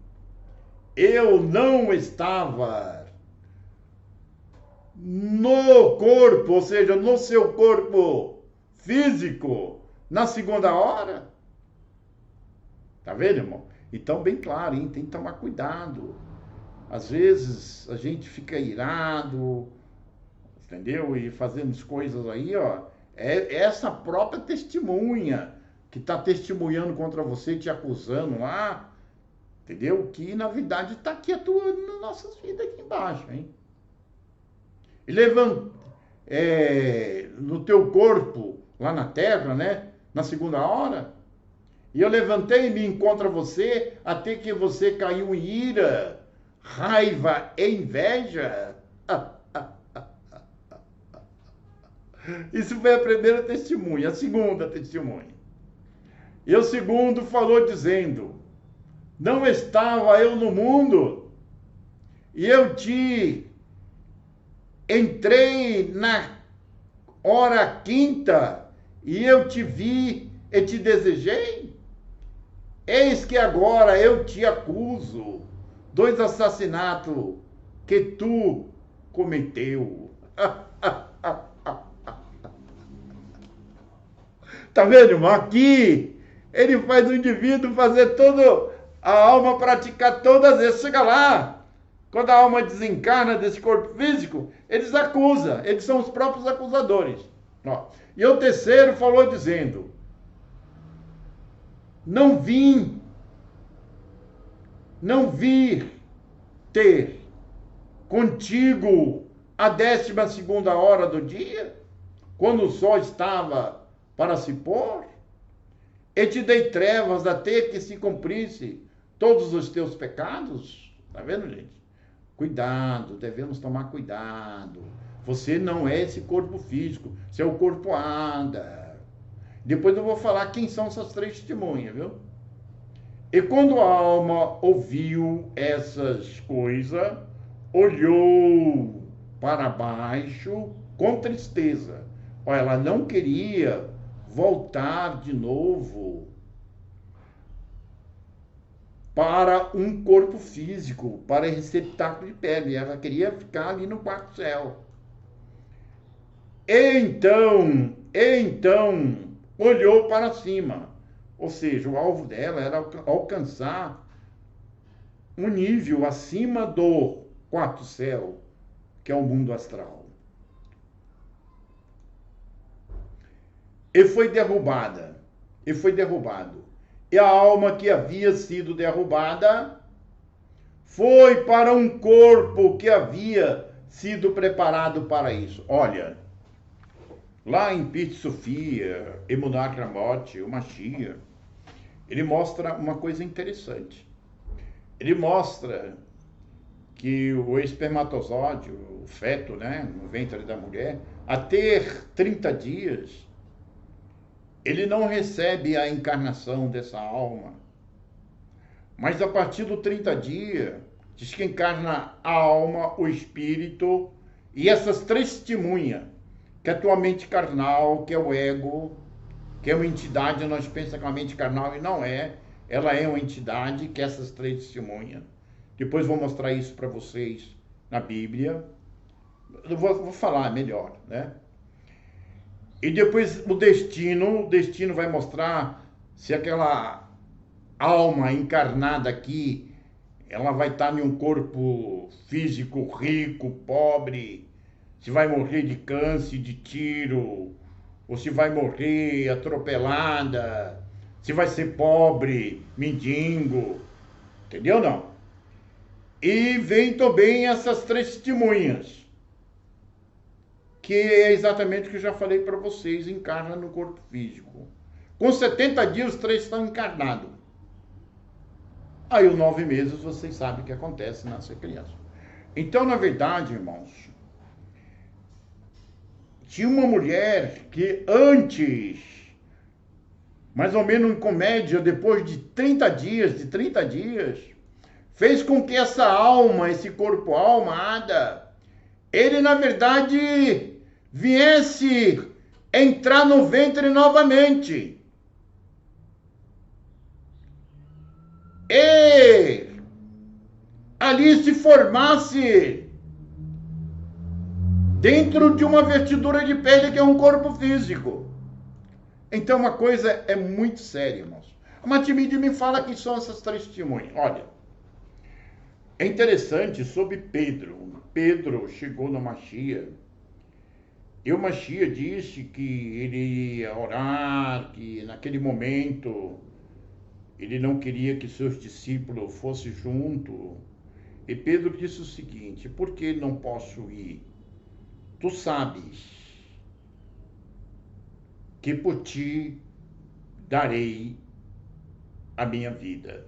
Speaker 1: eu não estava no corpo, ou seja, no seu corpo físico, na segunda hora. Tá vendo, irmão? Então, bem claro, hein? Tem que tomar cuidado. Às vezes, a gente fica irado, entendeu? E fazendo as coisas aí, ó. É essa própria testemunha que está testemunhando contra você, te acusando lá, entendeu? Que, na verdade, está aqui atuando nas nossas vidas aqui embaixo, hein? E no teu corpo, lá na terra, né? Na segunda hora, e eu levantei-me contra você, até que você caiu em ira, raiva e inveja. Isso foi a primeira testemunha. A segunda testemunha. E o segundo falou dizendo, não estava eu no mundo, e eu te entrei na hora quinta, e eu te vi e te desejei? Eis que agora eu te acuso 2 assassinatos que tu cometeu. Tá vendo, irmão? Aqui ele faz o indivíduo fazer todo a alma praticar todas essas. Chega lá, quando a alma desencarna desse corpo físico, eles acusam, eles são os próprios acusadores. Ó. E o terceiro falou dizendo: não vim ter contigo a 12ª hora do dia, quando o sol estava para se pôr, e te dei trevas até que se cumprisse todos os teus pecados. Tá vendo, gente? Cuidado, devemos tomar cuidado. Você não é esse corpo físico, você é o corpo Ada. Depois eu vou falar quem são essas 3 testemunhas, viu? E quando a alma ouviu essas coisas, olhou para baixo com tristeza. Olha, ela não queria voltar de novo para um corpo físico, para receptáculo de pele. Ela queria ficar ali no quarto céu. Então, olhou para cima. Ou seja, o alvo dela era alcançar um nível acima do quarto céu, que é o mundo astral. E foi derrubado. E a alma que havia sido derrubada foi para um corpo que havia sido preparado para isso. Olha, lá em Pit Sofia, Emunah Kramoth, o Mashiach, ele mostra uma coisa interessante. Ele mostra que o espermatozoide, o feto, né, no ventre da mulher, a ter 30 dias, ele não recebe a encarnação dessa alma. Mas a partir do 30 dias, diz que encarna a alma, o espírito e essas 3 testemunhas, que é a tua mente carnal, que é o ego, que é uma entidade. Nós pensamos que é uma mente carnal e não é. Ela é uma entidade, que é essas 3 testemunhas. Depois vou mostrar isso para vocês na Bíblia. Eu vou falar melhor, né? E depois o destino vai mostrar se aquela alma encarnada aqui, ela vai estar em um corpo físico rico, pobre, se vai morrer de câncer, de tiro, ou se vai morrer atropelada, se vai ser pobre, mendigo, entendeu não? E vem também essas 3 testemunhas, que é exatamente o que eu já falei para vocês, encarna no corpo físico. Com 70 dias, os 3 estão encarnados. Aí, os 9 meses, vocês sabem o que acontece nessa criança. Então, na verdade, irmãos, tinha uma mulher que antes, mais ou menos em comédia, depois de 30 dias, fez com que essa alma, esse corpo alma, Ada, ele na verdade viesse entrar no ventre novamente. E ali se formasse dentro de uma vestidura de pele que é um corpo físico. Então uma coisa é muito séria, irmãos. A Matimide me fala que são essas 3 testemunhas. Olha, é interessante sobre Pedro. Pedro chegou no Mashiach. E o Mashiach disse que ele ia orar, que naquele momento ele não queria que seus discípulos fossem junto. E Pedro disse o seguinte: por que não posso ir? Tu sabes que por ti darei a minha vida.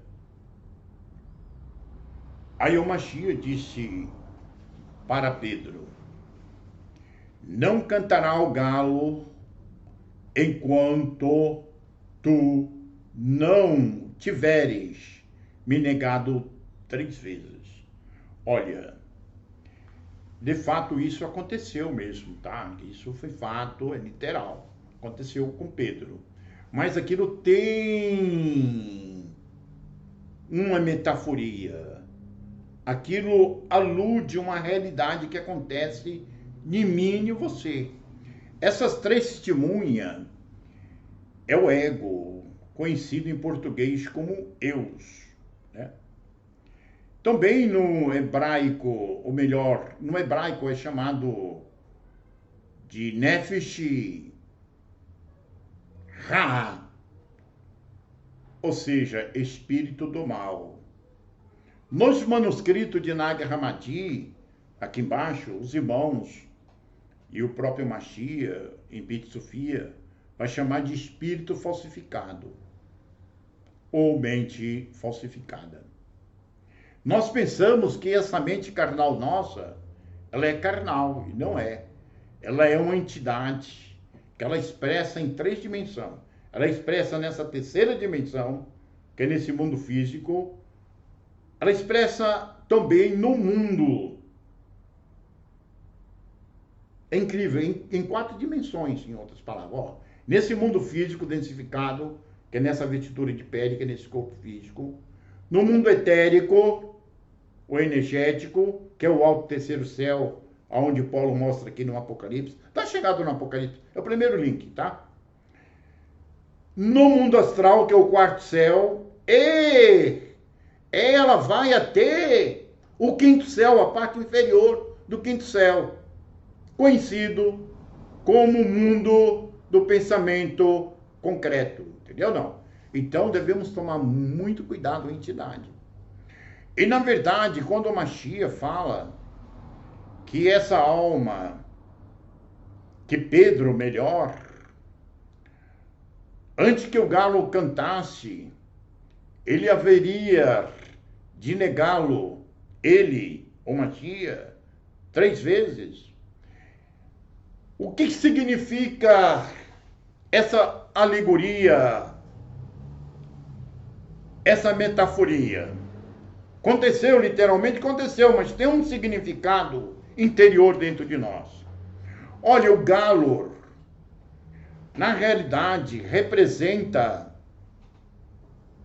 Speaker 1: Aí o Mashiach disse para Pedro: não cantará o galo enquanto tu não tiveres me negado 3 vezes. Olha, de fato isso aconteceu mesmo, tá? Isso foi fato, é literal. Aconteceu com Pedro. Mas aquilo tem uma metaforia. Aquilo alude a uma realidade que acontece em mim e em você. Essas 3 testemunhas é o ego, conhecido em português como eus. né? Também no hebraico, ou melhor, no hebraico é chamado de Nefesh Ra, ou seja, espírito do mal. Nos manuscritos de Nag Hammadi, aqui embaixo, os irmãos e o próprio Mashiach, em Beit Sofia, vai chamar de espírito falsificado ou mente falsificada. Nós pensamos que essa mente carnal nossa, ela é carnal, e não é. Ela é uma entidade que ela expressa em 3 dimensões. Ela expressa nessa terceira dimensão, que é nesse mundo físico. Ela expressa também no mundo. É incrível, em 4 dimensões, em outras palavras. Ó, nesse mundo físico densificado, que é nessa vestidura de pele, que é nesse corpo físico. No mundo etérico, o energético, que é o alto terceiro céu, onde Paulo mostra aqui no Apocalipse. Está chegado no Apocalipse, é o primeiro link, tá? No mundo astral, que é o quarto céu, e ela vai até o quinto céu, a parte inferior do quinto céu, conhecido como o mundo do pensamento concreto, entendeu? Não. Então devemos tomar muito cuidado com a entidade. E na verdade, quando o Mashiach fala que essa alma, que Pedro, melhor, antes que o galo cantasse, ele haveria de negá-lo, ele, o Mashiach, 3 vezes. O que significa essa alegoria, essa metaforia? Aconteceu, literalmente aconteceu, mas tem um significado interior dentro de nós. Olha, o galo, na realidade, representa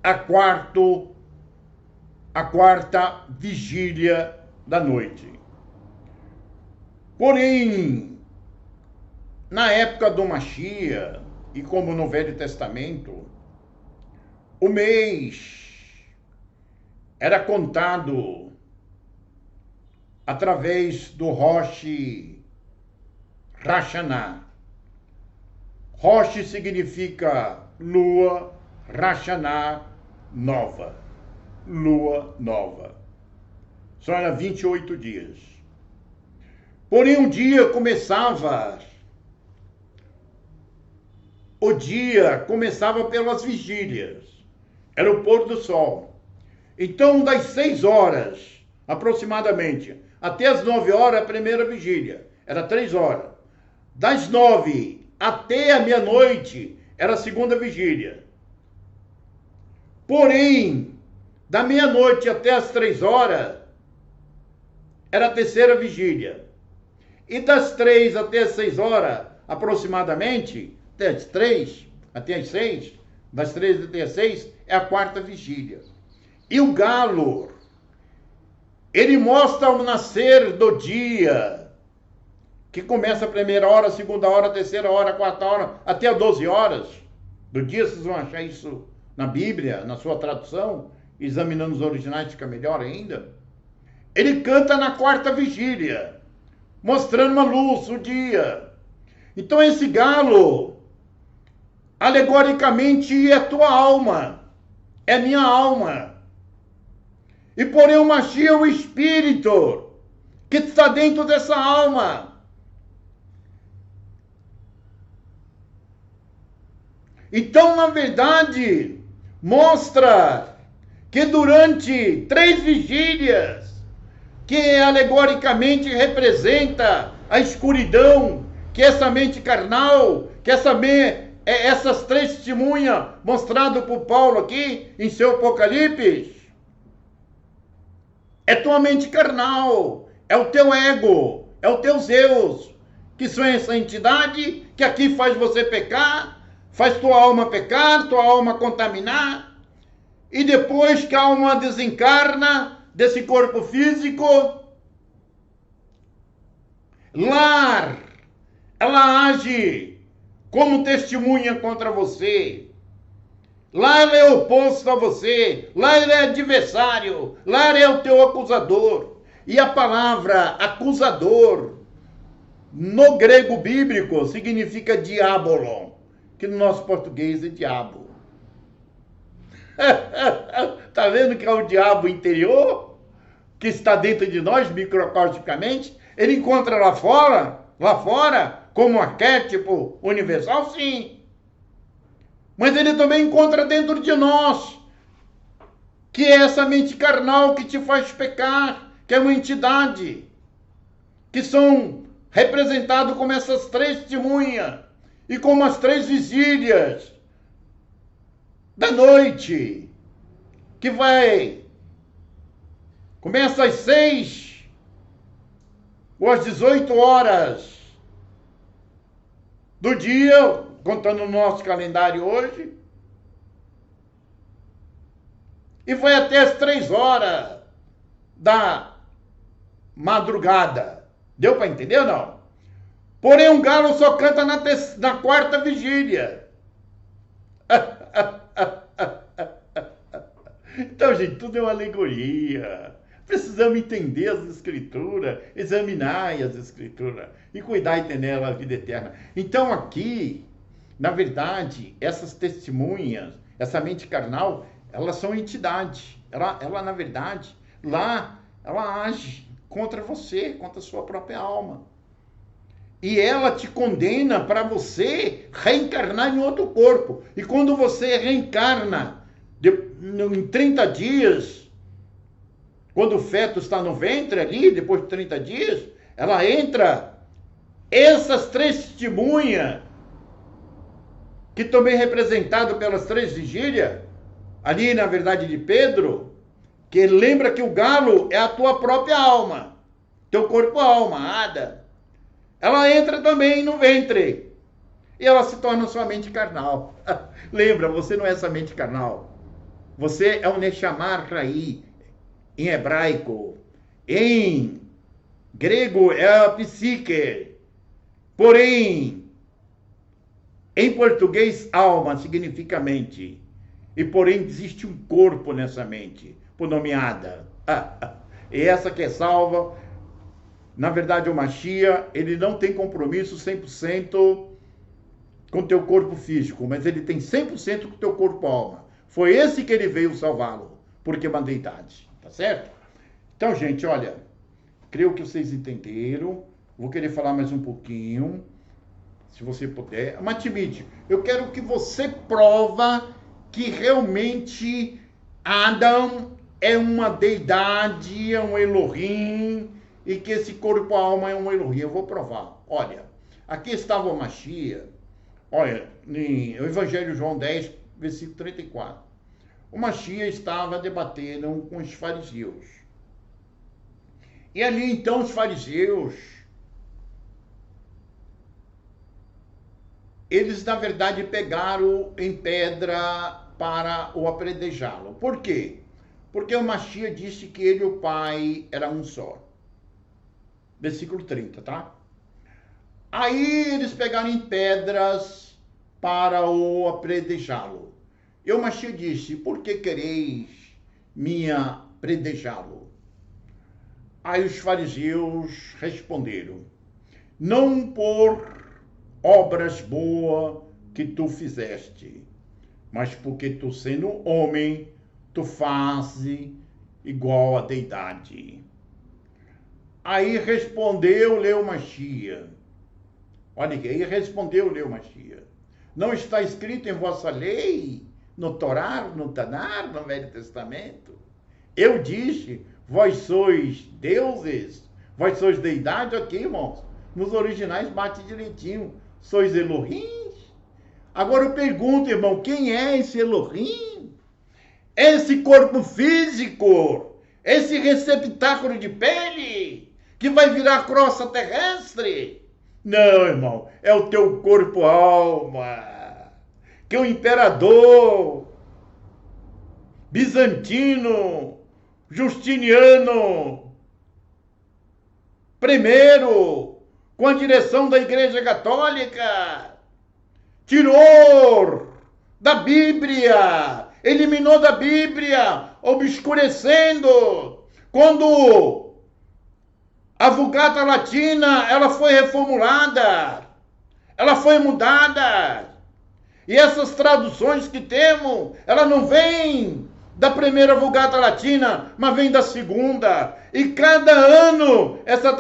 Speaker 1: a quarta vigília da noite. Porém, na época do Mashiach, e como no Velho Testamento, o mês era contado através do Rosh Hashanah. Rosh significa lua, Hashanah, nova. Lua nova. Só era 28 dias. Porém, um dia começava... O dia começava pelas vigílias. Era o pôr do sol. Então, das 6 horas, aproximadamente, até as 9 horas, a primeira vigília. Era 3 horas. Das 9 até a meia-noite, era a segunda vigília. Porém, da meia-noite até as 3 horas, era a terceira vigília. E das 3 até as 6 horas, aproximadamente, até as 3, até as 6, das 3 até as 6, é a quarta vigília. E o galo, ele mostra o nascer do dia, que começa a primeira hora, a segunda hora, a terceira hora, a quarta hora, até as 12 horas do dia. Vocês vão achar isso na Bíblia, na sua tradução, examinando os originais fica melhor ainda. Ele canta na quarta vigília, mostrando uma luz, o dia. Então esse galo, alegoricamente, é tua alma, é minha alma. E porém o Mashiach é o espírito que está dentro dessa alma. Então, na verdade, mostra que durante 3 vigílias, que alegoricamente representa a escuridão, que essa mente carnal, que essas 3 testemunhas mostradas por Paulo aqui em seu Apocalipse, é tua mente carnal, é o teu ego, é o teu Zeus, que são essa entidade que aqui faz você pecar, faz tua alma pecar, tua alma contaminar, e depois que a alma desencarna desse corpo físico, lá ela age como testemunha contra você. Lá ele é oposto a você, lá ele é adversário, lá ele é o teu acusador. E a palavra acusador, no grego bíblico, significa diabolon, que no nosso português é diabo. Tá vendo que é o diabo interior, que está dentro de nós, microcosmicamente? Ele encontra lá fora, como arquétipo universal, sim. Mas ele também encontra dentro de nós, que é essa mente carnal que te faz pecar, que é uma entidade, que são representados como essas 3 testemunhas e como as 3 vigílias da noite, que começa às 6 ou às 18 horas do dia, contando o nosso calendário hoje, e vai até as 3 horas da madrugada. Deu para entender ou não? Porém, um galo só canta na 4ª vigília. Então, gente, tudo é uma alegoria. Precisamos entender as Escrituras, examinar as Escrituras e cuidar de ter a vida eterna. Então, aqui, na verdade, essas testemunhas, essa mente carnal, elas são entidades. Ela, na verdade, lá, ela age contra você, contra a sua própria alma. E ela te condena para você reencarnar em outro corpo. E quando você reencarna em 30 dias, quando o feto está no ventre ali, depois de 30 dias, ela entra, essas 3 testemunhas, que também representado pelas 3 vigílias, ali na verdade de Pedro, que lembra que o galo é a tua própria alma, teu corpo-alma, Ada. Ela entra também no ventre, e ela se torna sua mente carnal. Lembra, você não é essa mente carnal. Você é o Neshamar Raí, em hebraico. Em grego é a psique. Porém, em português, alma significa mente. E porém, existe um corpo nessa mente, por nomeada. E essa que é salva, na verdade, o Mashiach, ele não tem compromisso 100% com o teu corpo físico, mas ele tem 100% com o teu corpo-alma. Foi esse que ele veio salvá-lo, porque é uma deidade, tá certo? Então, gente, olha, creio que vocês entenderam. Vou querer falar mais um pouquinho, se você puder. Matimide, eu quero que você prova que realmente Adam é uma deidade, é um Elohim, e que esse corpo-alma é um Elohim. Eu vou provar. Olha, aqui estava o Mashiach, olha, em Evangelho de João 10, versículo 34. O Mashiach estava debatendo com os fariseus. E ali, então, os fariseus, eles, na verdade, pegaram em pedra para o apredejá-lo. Por quê? Porque o Mashiach disse que ele e o Pai eram um só. Versículo 30, tá? Aí eles pegaram em pedras para o apredejá-lo. E o Mashiach disse, por que quereis me apredejá-lo? Aí os fariseus responderam, não por obras boas que tu fizeste, mas porque tu sendo homem, tu fazes igual a deidade. Aí respondeu-lhe o Mashiach. Olha aqui, aí respondeu-lhe o Mashiach. Não está escrito em vossa lei, no Torá, no Tanar, no Velho Testamento? Eu disse, vós sois deuses, vós sois deidade, aqui, irmãos. Nos originais bate direitinho. Sois Elohim? Agora eu pergunto, irmão, quem é esse Elohim? Esse corpo físico, esse receptáculo de pele, que vai virar crosta terrestre? Não, irmão, é o teu corpo-alma, que o imperador bizantino, Justiniano I, com a direção da Igreja Católica, tirou da Bíblia, eliminou da Bíblia, obscurecendo. Quando a Vulgata Latina, ela foi reformulada, ela foi mudada. E essas traduções que temos, ela não vem da primeira Vulgata Latina, mas vem da segunda. E cada ano essas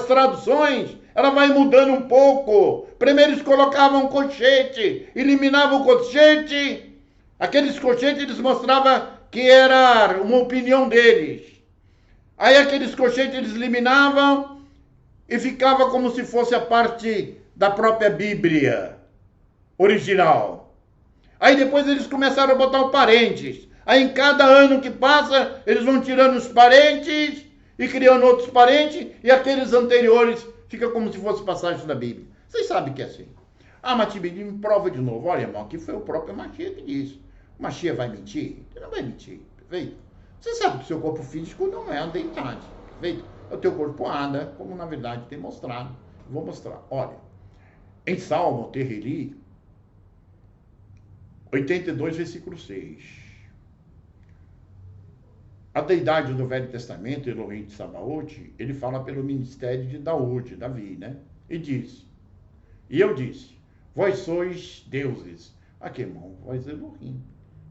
Speaker 1: traduções, ela vai mudando um pouco. Primeiro eles colocavam um colchete, eliminavam o colchete. Aqueles colchetes eles mostravam que era uma opinião deles. Aí aqueles colchetes eles eliminavam e ficava como se fosse a parte da própria Bíblia original. Aí depois eles começaram a botar os parentes. Aí em cada ano que passa, eles vão tirando os parentes e criando outros parentes, e aqueles anteriores ficam como se fosse passagens da Bíblia. Vocês sabem que é assim. Ah, mas Tibidi, me prova de novo. Olha, irmão, aqui foi o próprio Machia que disse. O Machia vai mentir? Ele não vai mentir, perfeito? Você sabe que o seu corpo físico não é a deidade, perfeito? O teu corpo anda, como na verdade tem mostrado. Vou mostrar. Olha, em Salmo Terrili, 82, versículo 6. A deidade do Velho Testamento, Elohim de Sabaote, ele fala pelo ministério de Davi, né? E diz, e eu disse, vós sois deuses. Aqui, irmão, vós Elohim.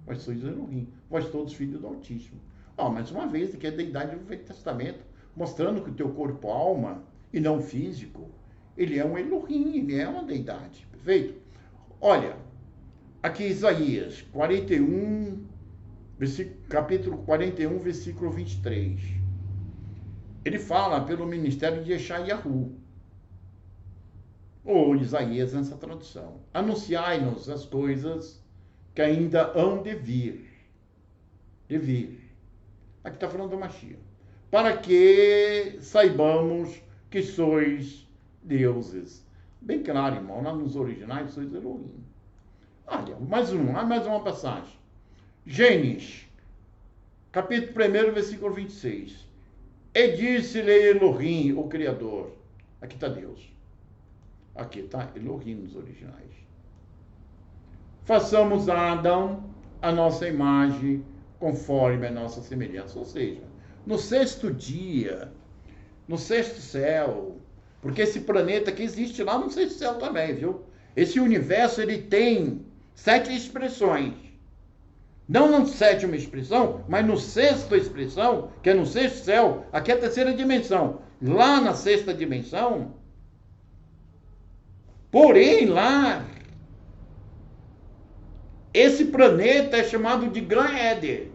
Speaker 1: Vós sois Elohim. Vós todos filhos do Altíssimo. Mais uma vez, aqui é a deidade do Velho Testamento, mostrando que o teu corpo, alma, e não físico, ele é um Elohim, ele é uma deidade, perfeito? Olha, aqui Isaías 41, capítulo 41, versículo 23. Ele fala pelo ministério de Yeshayahu, ou Isaías nessa tradução. Anunciai-nos as coisas que ainda hão de vir. Aqui está falando do Mashiach. Para que saibamos que sois deuses. Bem claro, irmão, lá nos originais sois Elohim. Olha, mais uma passagem. Gênesis, capítulo 1, versículo 26. E disse-lhe Elohim, o Criador. Aqui está Deus. Aqui está Elohim nos originais. Façamos a Adão a nossa imagem, conforme a nossa semelhança. Ou seja, no sexto dia, no sexto céu, porque esse planeta que existe lá no sexto céu também, viu? Esse universo, ele tem 7 expressões. Não na sétima expressão, mas no sexta expressão, que é no sexto céu, aqui é a terceira dimensão. Lá na sexta dimensão, porém lá, esse planeta é chamado de Gan Eder,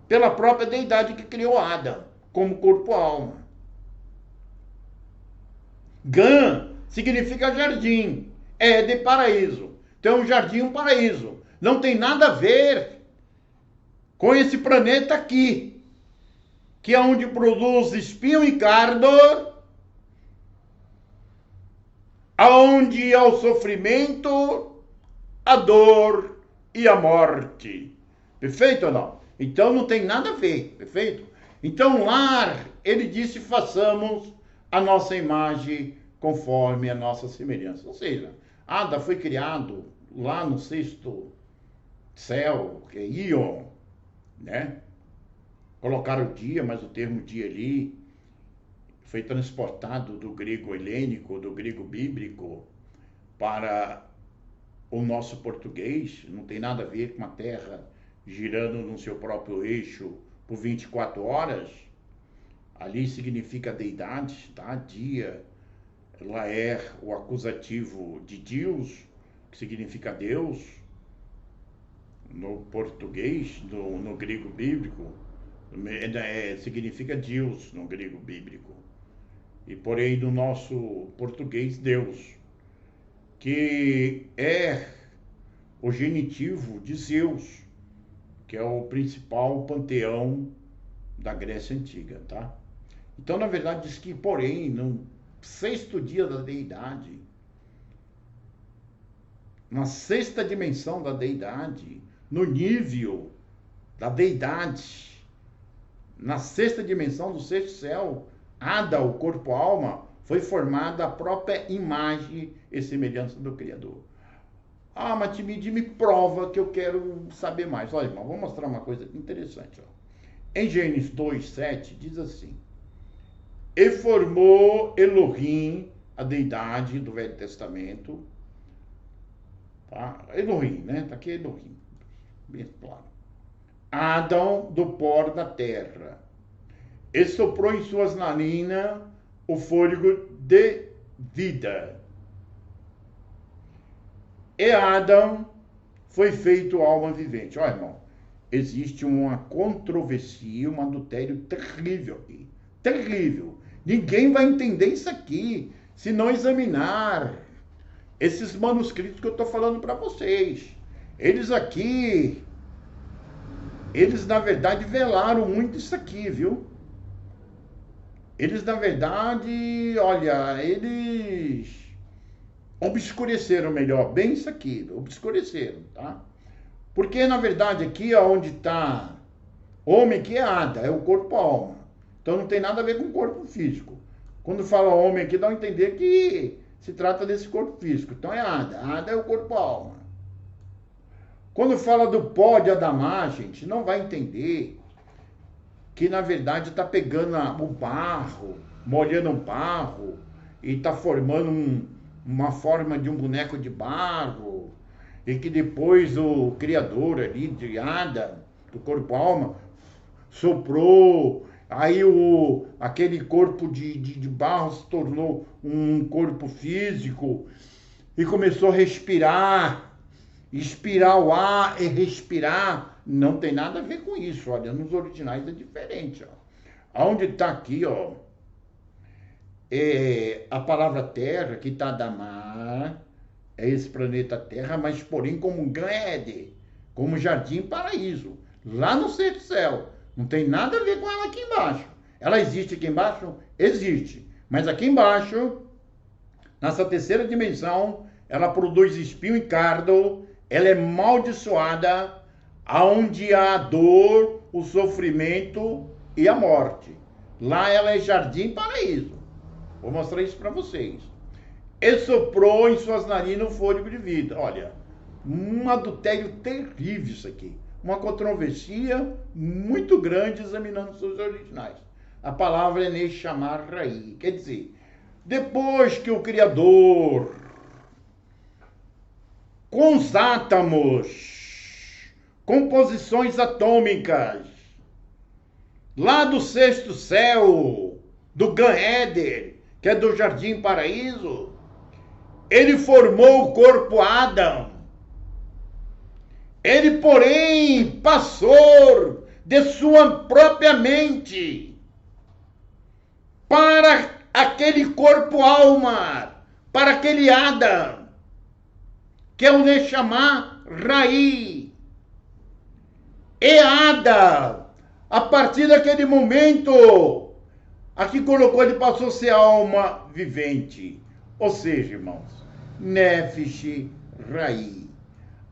Speaker 1: pela própria deidade que criou Adão, como corpo-alma. Gan significa jardim, Éder, paraíso. Então, um jardim, um paraíso. Não tem nada a ver com esse planeta aqui, que é onde produz espinho e cardo, aonde há o sofrimento, a dor e a morte. Perfeito ou não? Então não tem nada a ver, perfeito? Então lá ele disse, façamos a nossa imagem conforme a nossa semelhança. Ou seja, Adão foi criado lá no sexto céu, que é Ion, né? Colocaram o dia, mas o termo dia ali foi transportado do grego helênico, do grego bíblico, para o nosso português. Não tem nada a ver com a Terra girando no seu próprio eixo por 24 horas. Ali significa deidade, tá? Dia, ela é o acusativo de Deus, que significa Deus, no português, no grego bíblico, significa Deus no grego bíblico. E porém no nosso português, Deus, que é o genitivo de Zeus, que é o principal panteão da Grécia Antiga, tá? Então, na verdade, diz que, porém, no sexto dia da deidade, na sexta dimensão da deidade, no nível da deidade, na sexta dimensão do sexto céu, Adão, o corpo-alma, foi formada a própria imagem e semelhança do Criador. Ah, Matimidi, me prova que eu quero saber mais. Olha, irmão, vou mostrar uma coisa interessante. Ó. Em Gênesis 2:7 diz assim: E formou Elohim, a deidade do Velho Testamento. Tá? Elohim, né? Tá aqui Elohim. Bem claro. Adão do pó da terra. E soprou em suas narinas o fôlego de vida. E Adão foi feito alma vivente. Olha, irmão, existe uma controvérsia, um adultério terrível aqui. Terrível. Ninguém vai entender isso aqui se não examinar esses manuscritos que eu estou falando para vocês. Eles aqui, eles na verdade velaram muito isso aqui, viu? Eles na verdade, olha, eles obscureceram melhor, bem isso aqui, obscureceram, tá? Porque na verdade aqui onde está homem que é Ada, é o corpo-alma. Então não tem nada a ver com o corpo físico. Quando fala homem aqui, dá a entender que se trata desse corpo físico. Então é Ada. Ada é o corpo-alma. Quando fala do pó de Adamá, gente, não vai entender que na verdade está pegando o barro, molhando o barro e está formando uma forma de um boneco de barro e que depois o criador ali de Ada, do corpo-alma, soprou. Aí aquele corpo de barro se tornou um corpo físico e começou a respirar, expirar o ar e respirar. Não tem nada a ver com isso, olha, nos originais é diferente. Ó. Onde está aqui, ó, a palavra terra, que está da mar, é esse planeta Terra, mas porém como um Gan-Eden, como jardim paraíso, lá no sexto céu. Não tem nada a ver com ela aqui embaixo. Ela existe aqui embaixo? Existe. Mas aqui embaixo, nessa terceira dimensão, ela produz espinho e cardo, ela é maldiçoada, aonde há a dor, o sofrimento e a morte. Lá ela é jardim paraíso. Vou mostrar isso para vocês. E soprou em suas narinas o fôlego de vida. Olha, um adultério terrível isso aqui. Uma controvérsia muito grande examinando seus originais. A palavra é Neshama Raí. Quer dizer, depois que o Criador, com os átomos, composições atômicas, lá do sexto céu, do Gan-Eden, que é do Jardim Paraíso, ele formou o corpo Adão. Ele, porém, passou de sua própria mente para aquele corpo-alma, para aquele Adão, que é o Neshama Raí. E Adão, a partir daquele momento, aqui colocou, ele passou a ser alma vivente. Ou seja, irmãos, Nefesh Raí.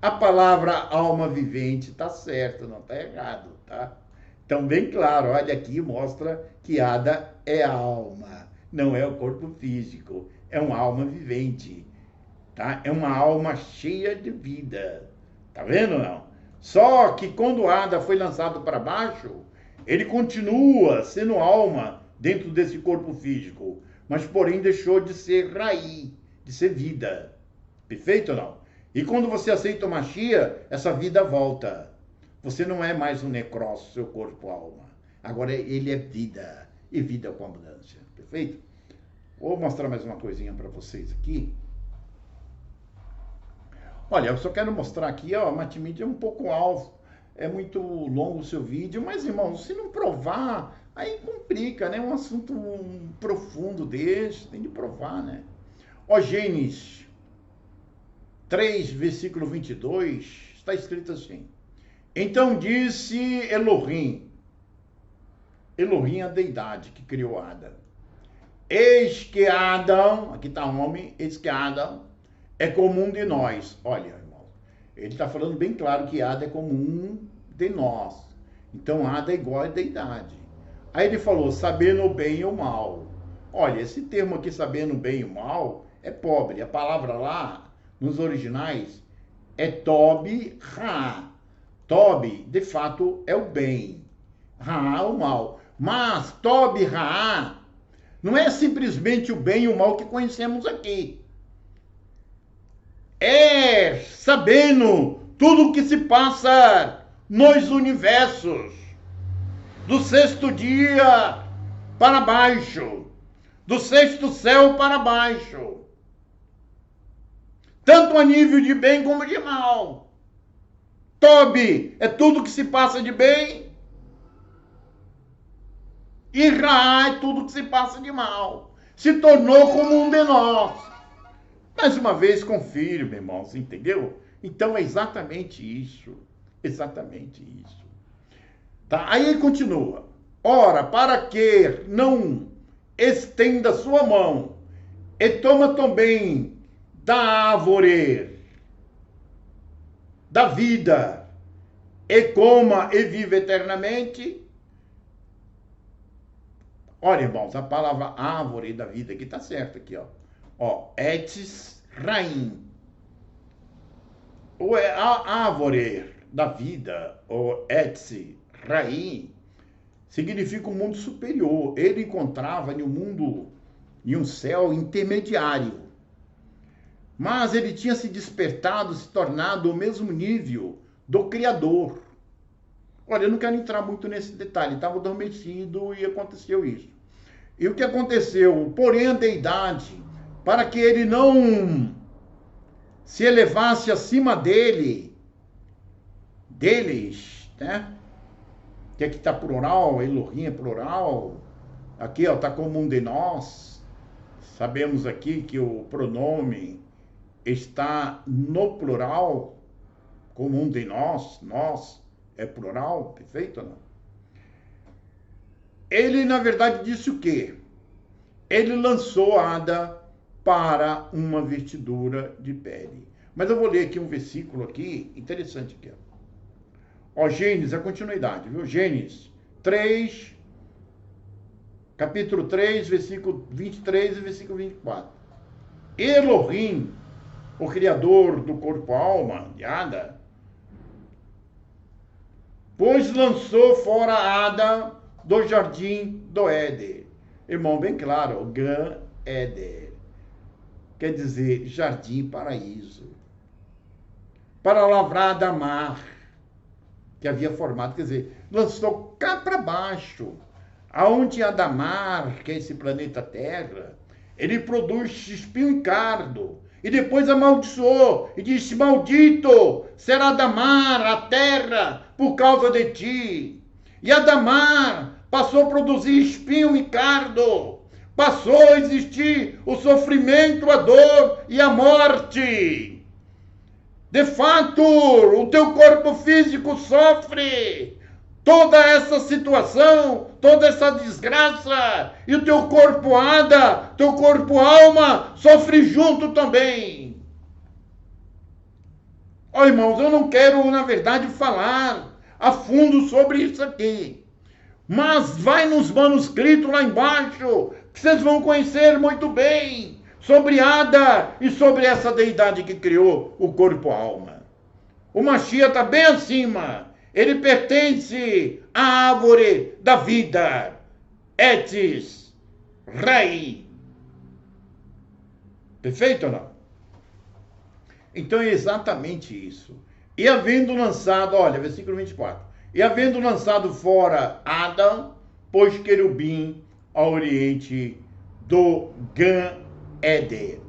Speaker 1: A palavra alma vivente está certa, não está errado, tá? Então, bem claro, olha aqui, mostra que Ada é alma, não é o corpo físico, é uma alma vivente, tá? É uma alma cheia de vida, tá vendo, não? Só que quando Ada foi lançado para baixo, ele continua sendo alma dentro desse corpo físico, mas porém deixou de ser Raí, de ser vida. Perfeito ou não? E quando você aceita o Mashiach, essa vida volta. Você não é mais um necrócio, seu corpo-alma. Agora ele é vida, e vida com abundância. Perfeito? Vou mostrar mais uma coisinha para vocês aqui. Olha, eu só quero mostrar aqui, ó, a Matimidi é um pouco alvo. É muito longo o seu vídeo, mas, irmão, se não provar, aí complica, né? Um assunto profundo desse, tem que provar, né? Ó, Gênesis 3, versículo 22, está escrito assim: Então disse Elohim, Elohim a deidade que criou Adão, eis que Adão, aqui está homem, eis que Adão é comum de nós. Olha, irmão, ele está falando bem claro que Adão é comum de nós. Então Adão é igual a deidade. Aí ele falou, sabendo o bem e o mal. Olha, esse termo aqui, sabendo o bem e o mal, é pobre. A palavra lá, nos originais, é Tob, Ra. Tob, de fato, é o bem. Ra, o mal. Mas Tob, Ra, não é simplesmente o bem e o mal que conhecemos aqui. É sabendo tudo o que se passa nos universos, do sexto dia para baixo, do sexto céu para baixo, tanto a nível de bem como de mal. Tob é tudo que se passa de bem e Ra é tudo que se passa de mal. Se tornou como um de nós. Mais uma vez, confirme, irmãos, entendeu? Então é exatamente isso. Exatamente isso. Tá? Aí continua. Ora, para que não estenda sua mão e toma também da árvore da vida e coma e viva eternamente. Olha, irmãos, a palavra árvore da vida aqui está certo aqui, ó. Etis raim. Ou é a árvore da vida, ou etis raim, significa um mundo superior. Ele encontrava em um mundo, em um céu intermediário. Mas ele tinha se despertado, se tornado o mesmo nível do Criador. Olha, eu não quero entrar muito nesse detalhe, estava adormecido e aconteceu isso. E o que aconteceu? Porém, a deidade, para que ele não se elevasse acima deles, né? Que aqui está plural, Elohim é plural. Aqui está como um de nós. Sabemos aqui que o pronome está no plural, como um de nós é plural, perfeito ou não? Ele, na verdade, disse o quê? Ele lançou Ada para uma vestidura de pele. Mas eu vou ler aqui um versículo aqui, interessante aqui. Ó, Gênesis, a continuidade, viu? Gênesis 3, capítulo 3, versículo 23 e versículo 24. Elohim, o criador do corpo-alma de Ada, pois lançou fora Ada do jardim do Éden. Irmão, bem claro, o Gan Éden. Quer dizer, jardim, paraíso. Para lavrar da mar que havia formado. Quer dizer, lançou cá para baixo. Aonde Adamar, que é esse planeta Terra, ele produz espinho e cardo. E depois amaldiçoou e disse: maldito será Adamar, a terra, por causa de ti. E Adamar passou a produzir espinho e cardo. Passou a existir o sofrimento, a dor e a morte. De fato, o teu corpo físico sofre toda essa situação, toda essa desgraça, e o teu corpo Ada, teu corpo alma, sofre junto também. Ó, irmãos, eu não quero, na verdade, falar a fundo sobre isso aqui, mas vai nos manuscritos lá embaixo, que vocês vão conhecer muito bem sobre Ada e sobre essa deidade que criou o corpo-alma. O Mashiach está bem acima. Ele pertence à árvore da vida. Etis, Rai. Perfeito ou não? Então é exatamente isso. E havendo lançado, olha, versículo 24. E havendo lançado fora Adão, pôs querubim ao oriente do Gan Éden,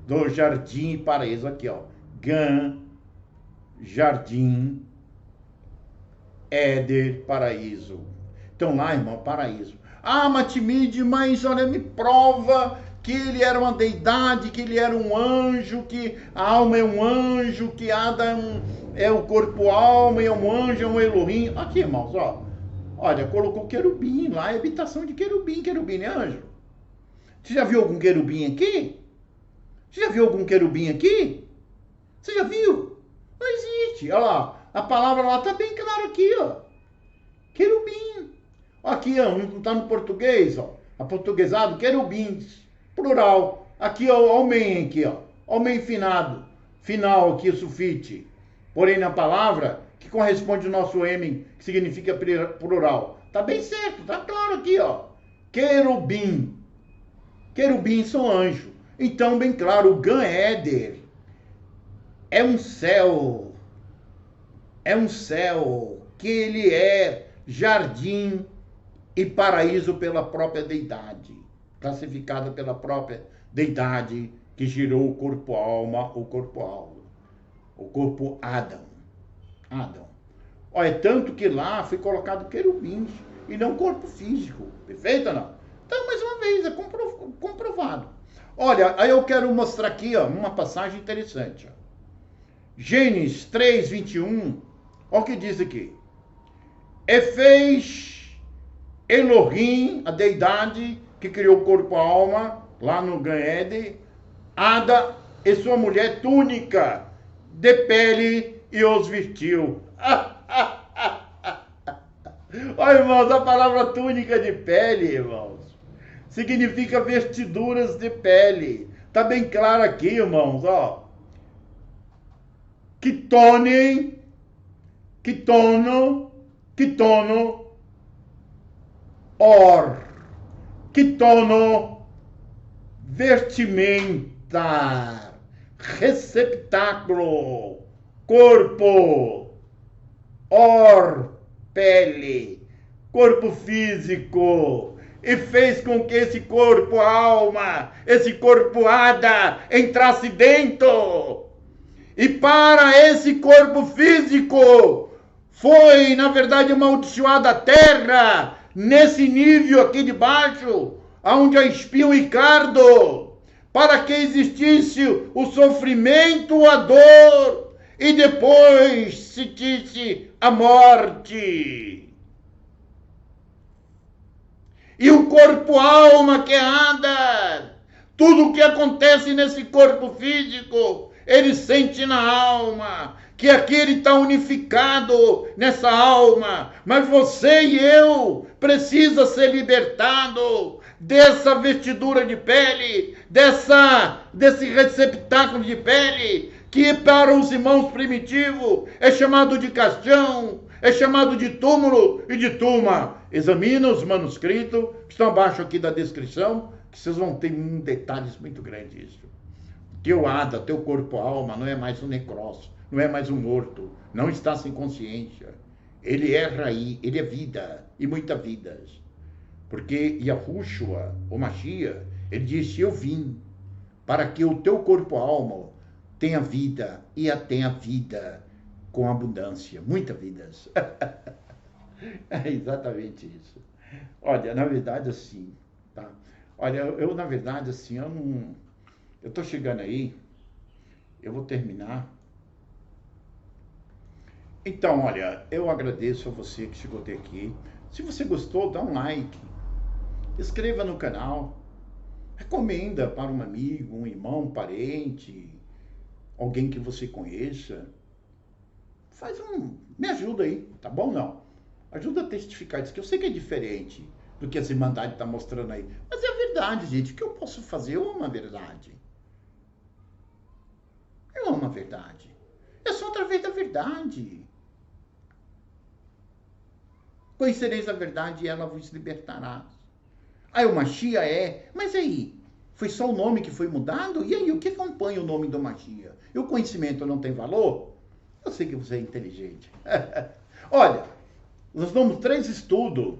Speaker 1: do jardim paraíso. Aqui, ó. Gan, jardim, Éden, paraíso. Então lá, irmão, paraíso. Ah, Matimide, mas olha, me prova que ele era uma deidade, que ele era um anjo, que a alma é um anjo, que Ada é o corpo-alma, é um anjo, é um Elohim. Aqui, irmãos, ó. Olha, colocou querubim lá, é habitação de querubim. Querubim é anjo. Você já viu algum querubim aqui? Você já viu algum querubim aqui? Você já viu? Não existe. Olha lá, a palavra lá está bem clara aqui, ó. Querubim. Aqui, ó, não está no português, ó. Aportuguesado, querubins. Plural. Aqui, ó, homem aqui, ó. Homem finado. Final aqui, sufite. porém na palavra que corresponde ao nosso emen, que significa plural. Tá bem certo, tá claro aqui, ó. Querubim. Querubim são anjos. Então, bem claro, o Gan Éder é um céu. É um céu que ele é jardim e paraíso pela própria deidade, classificada pela própria deidade que gerou o corpo-alma, o corpo-alma, o corpo Adão. Adão. Olha, é tanto que lá foi colocado querubins e não corpo físico. Perfeito ou não? Então, mais uma vez, é comprovado. Olha, aí eu quero mostrar aqui, ó, uma passagem interessante. Ó. Gênesis 3, 21. Olha o que diz aqui. E fez Elohim, a deidade que criou o corpo-alma, lá no Gan Éden, Ada e sua mulher túnica de pele e os vestiu. Olha, irmãos, a palavra túnica de pele, irmãos, significa vestiduras de pele. Tá bem claro aqui, irmãos, ó. Quitono, quitono, vestimenta, receptáculo, corpo, pele, corpo físico, e fez com que esse corpo alma, esse corpo Ada entrasse dentro. E para esse corpo físico foi, na verdade, amaldiçoada a terra, nesse nível aqui de baixo, onde há espinho e cardo, para que existisse o sofrimento, a dor, e depois sentisse a morte. E o corpo-alma que é Ada, tudo o que acontece nesse corpo físico, ele sente na alma, que aqui ele está unificado nessa alma, mas você e eu precisa ser libertado dessa vestidura de pele, desse receptáculo de pele, que para os irmãos primitivos é chamado de caixão, é chamado de túmulo e de tumba. Examina os manuscritos que estão abaixo aqui da descrição, que vocês vão ter detalhes muito grandes. Teu Ada, teu corpo-alma não é mais um necrócio, não é mais um morto, não está sem consciência. Ele é raiz, ele é vida, e muitas vidas. Porque Yahushua, o Mashiach, ele disse, eu vim para que o teu corpo-alma tenha vida, e a tenha vida com abundância, muitas vidas. É exatamente isso. Olha, na verdade, assim, tá? Olha, eu na verdade, assim, eu tô chegando aí, eu vou terminar. Então, olha, eu agradeço a você que chegou até aqui. Se você gostou, dá um like, inscreva no canal, recomenda para um amigo, um irmão, um parente, alguém que você conheça. Me ajuda aí, tá bom? Não. Ajuda a testificar isso, que eu sei que é diferente do que essa Irmandade está mostrando aí. Mas é verdade, gente. O que eu posso fazer? Eu amo a verdade. Eu amo a verdade. É só através da verdade. Conhecereis a verdade e ela vos libertará. Aí o Mashiach é... Mas aí, foi só o nome que foi mudado? E aí, o que acompanha o nome do Mashiach? E o conhecimento não tem valor? Eu sei que você é inteligente. Olha, nós damos 3 estudos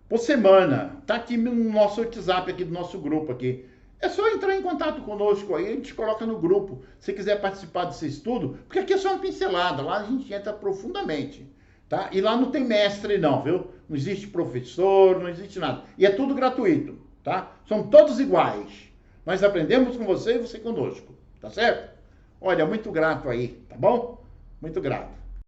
Speaker 1: por semana. Tá aqui no nosso WhatsApp, aqui do nosso grupo aqui. É só entrar em contato conosco aí, a gente coloca no grupo. Se quiser participar desse estudo, porque aqui é só uma pincelada, lá a gente entra profundamente, tá? E lá não tem mestre não, viu? Não existe professor, não existe nada. E é tudo gratuito, tá? São todos iguais. Nós aprendemos com você e você conosco, tá certo? Olha, muito grato aí, tá bom? Muito grato.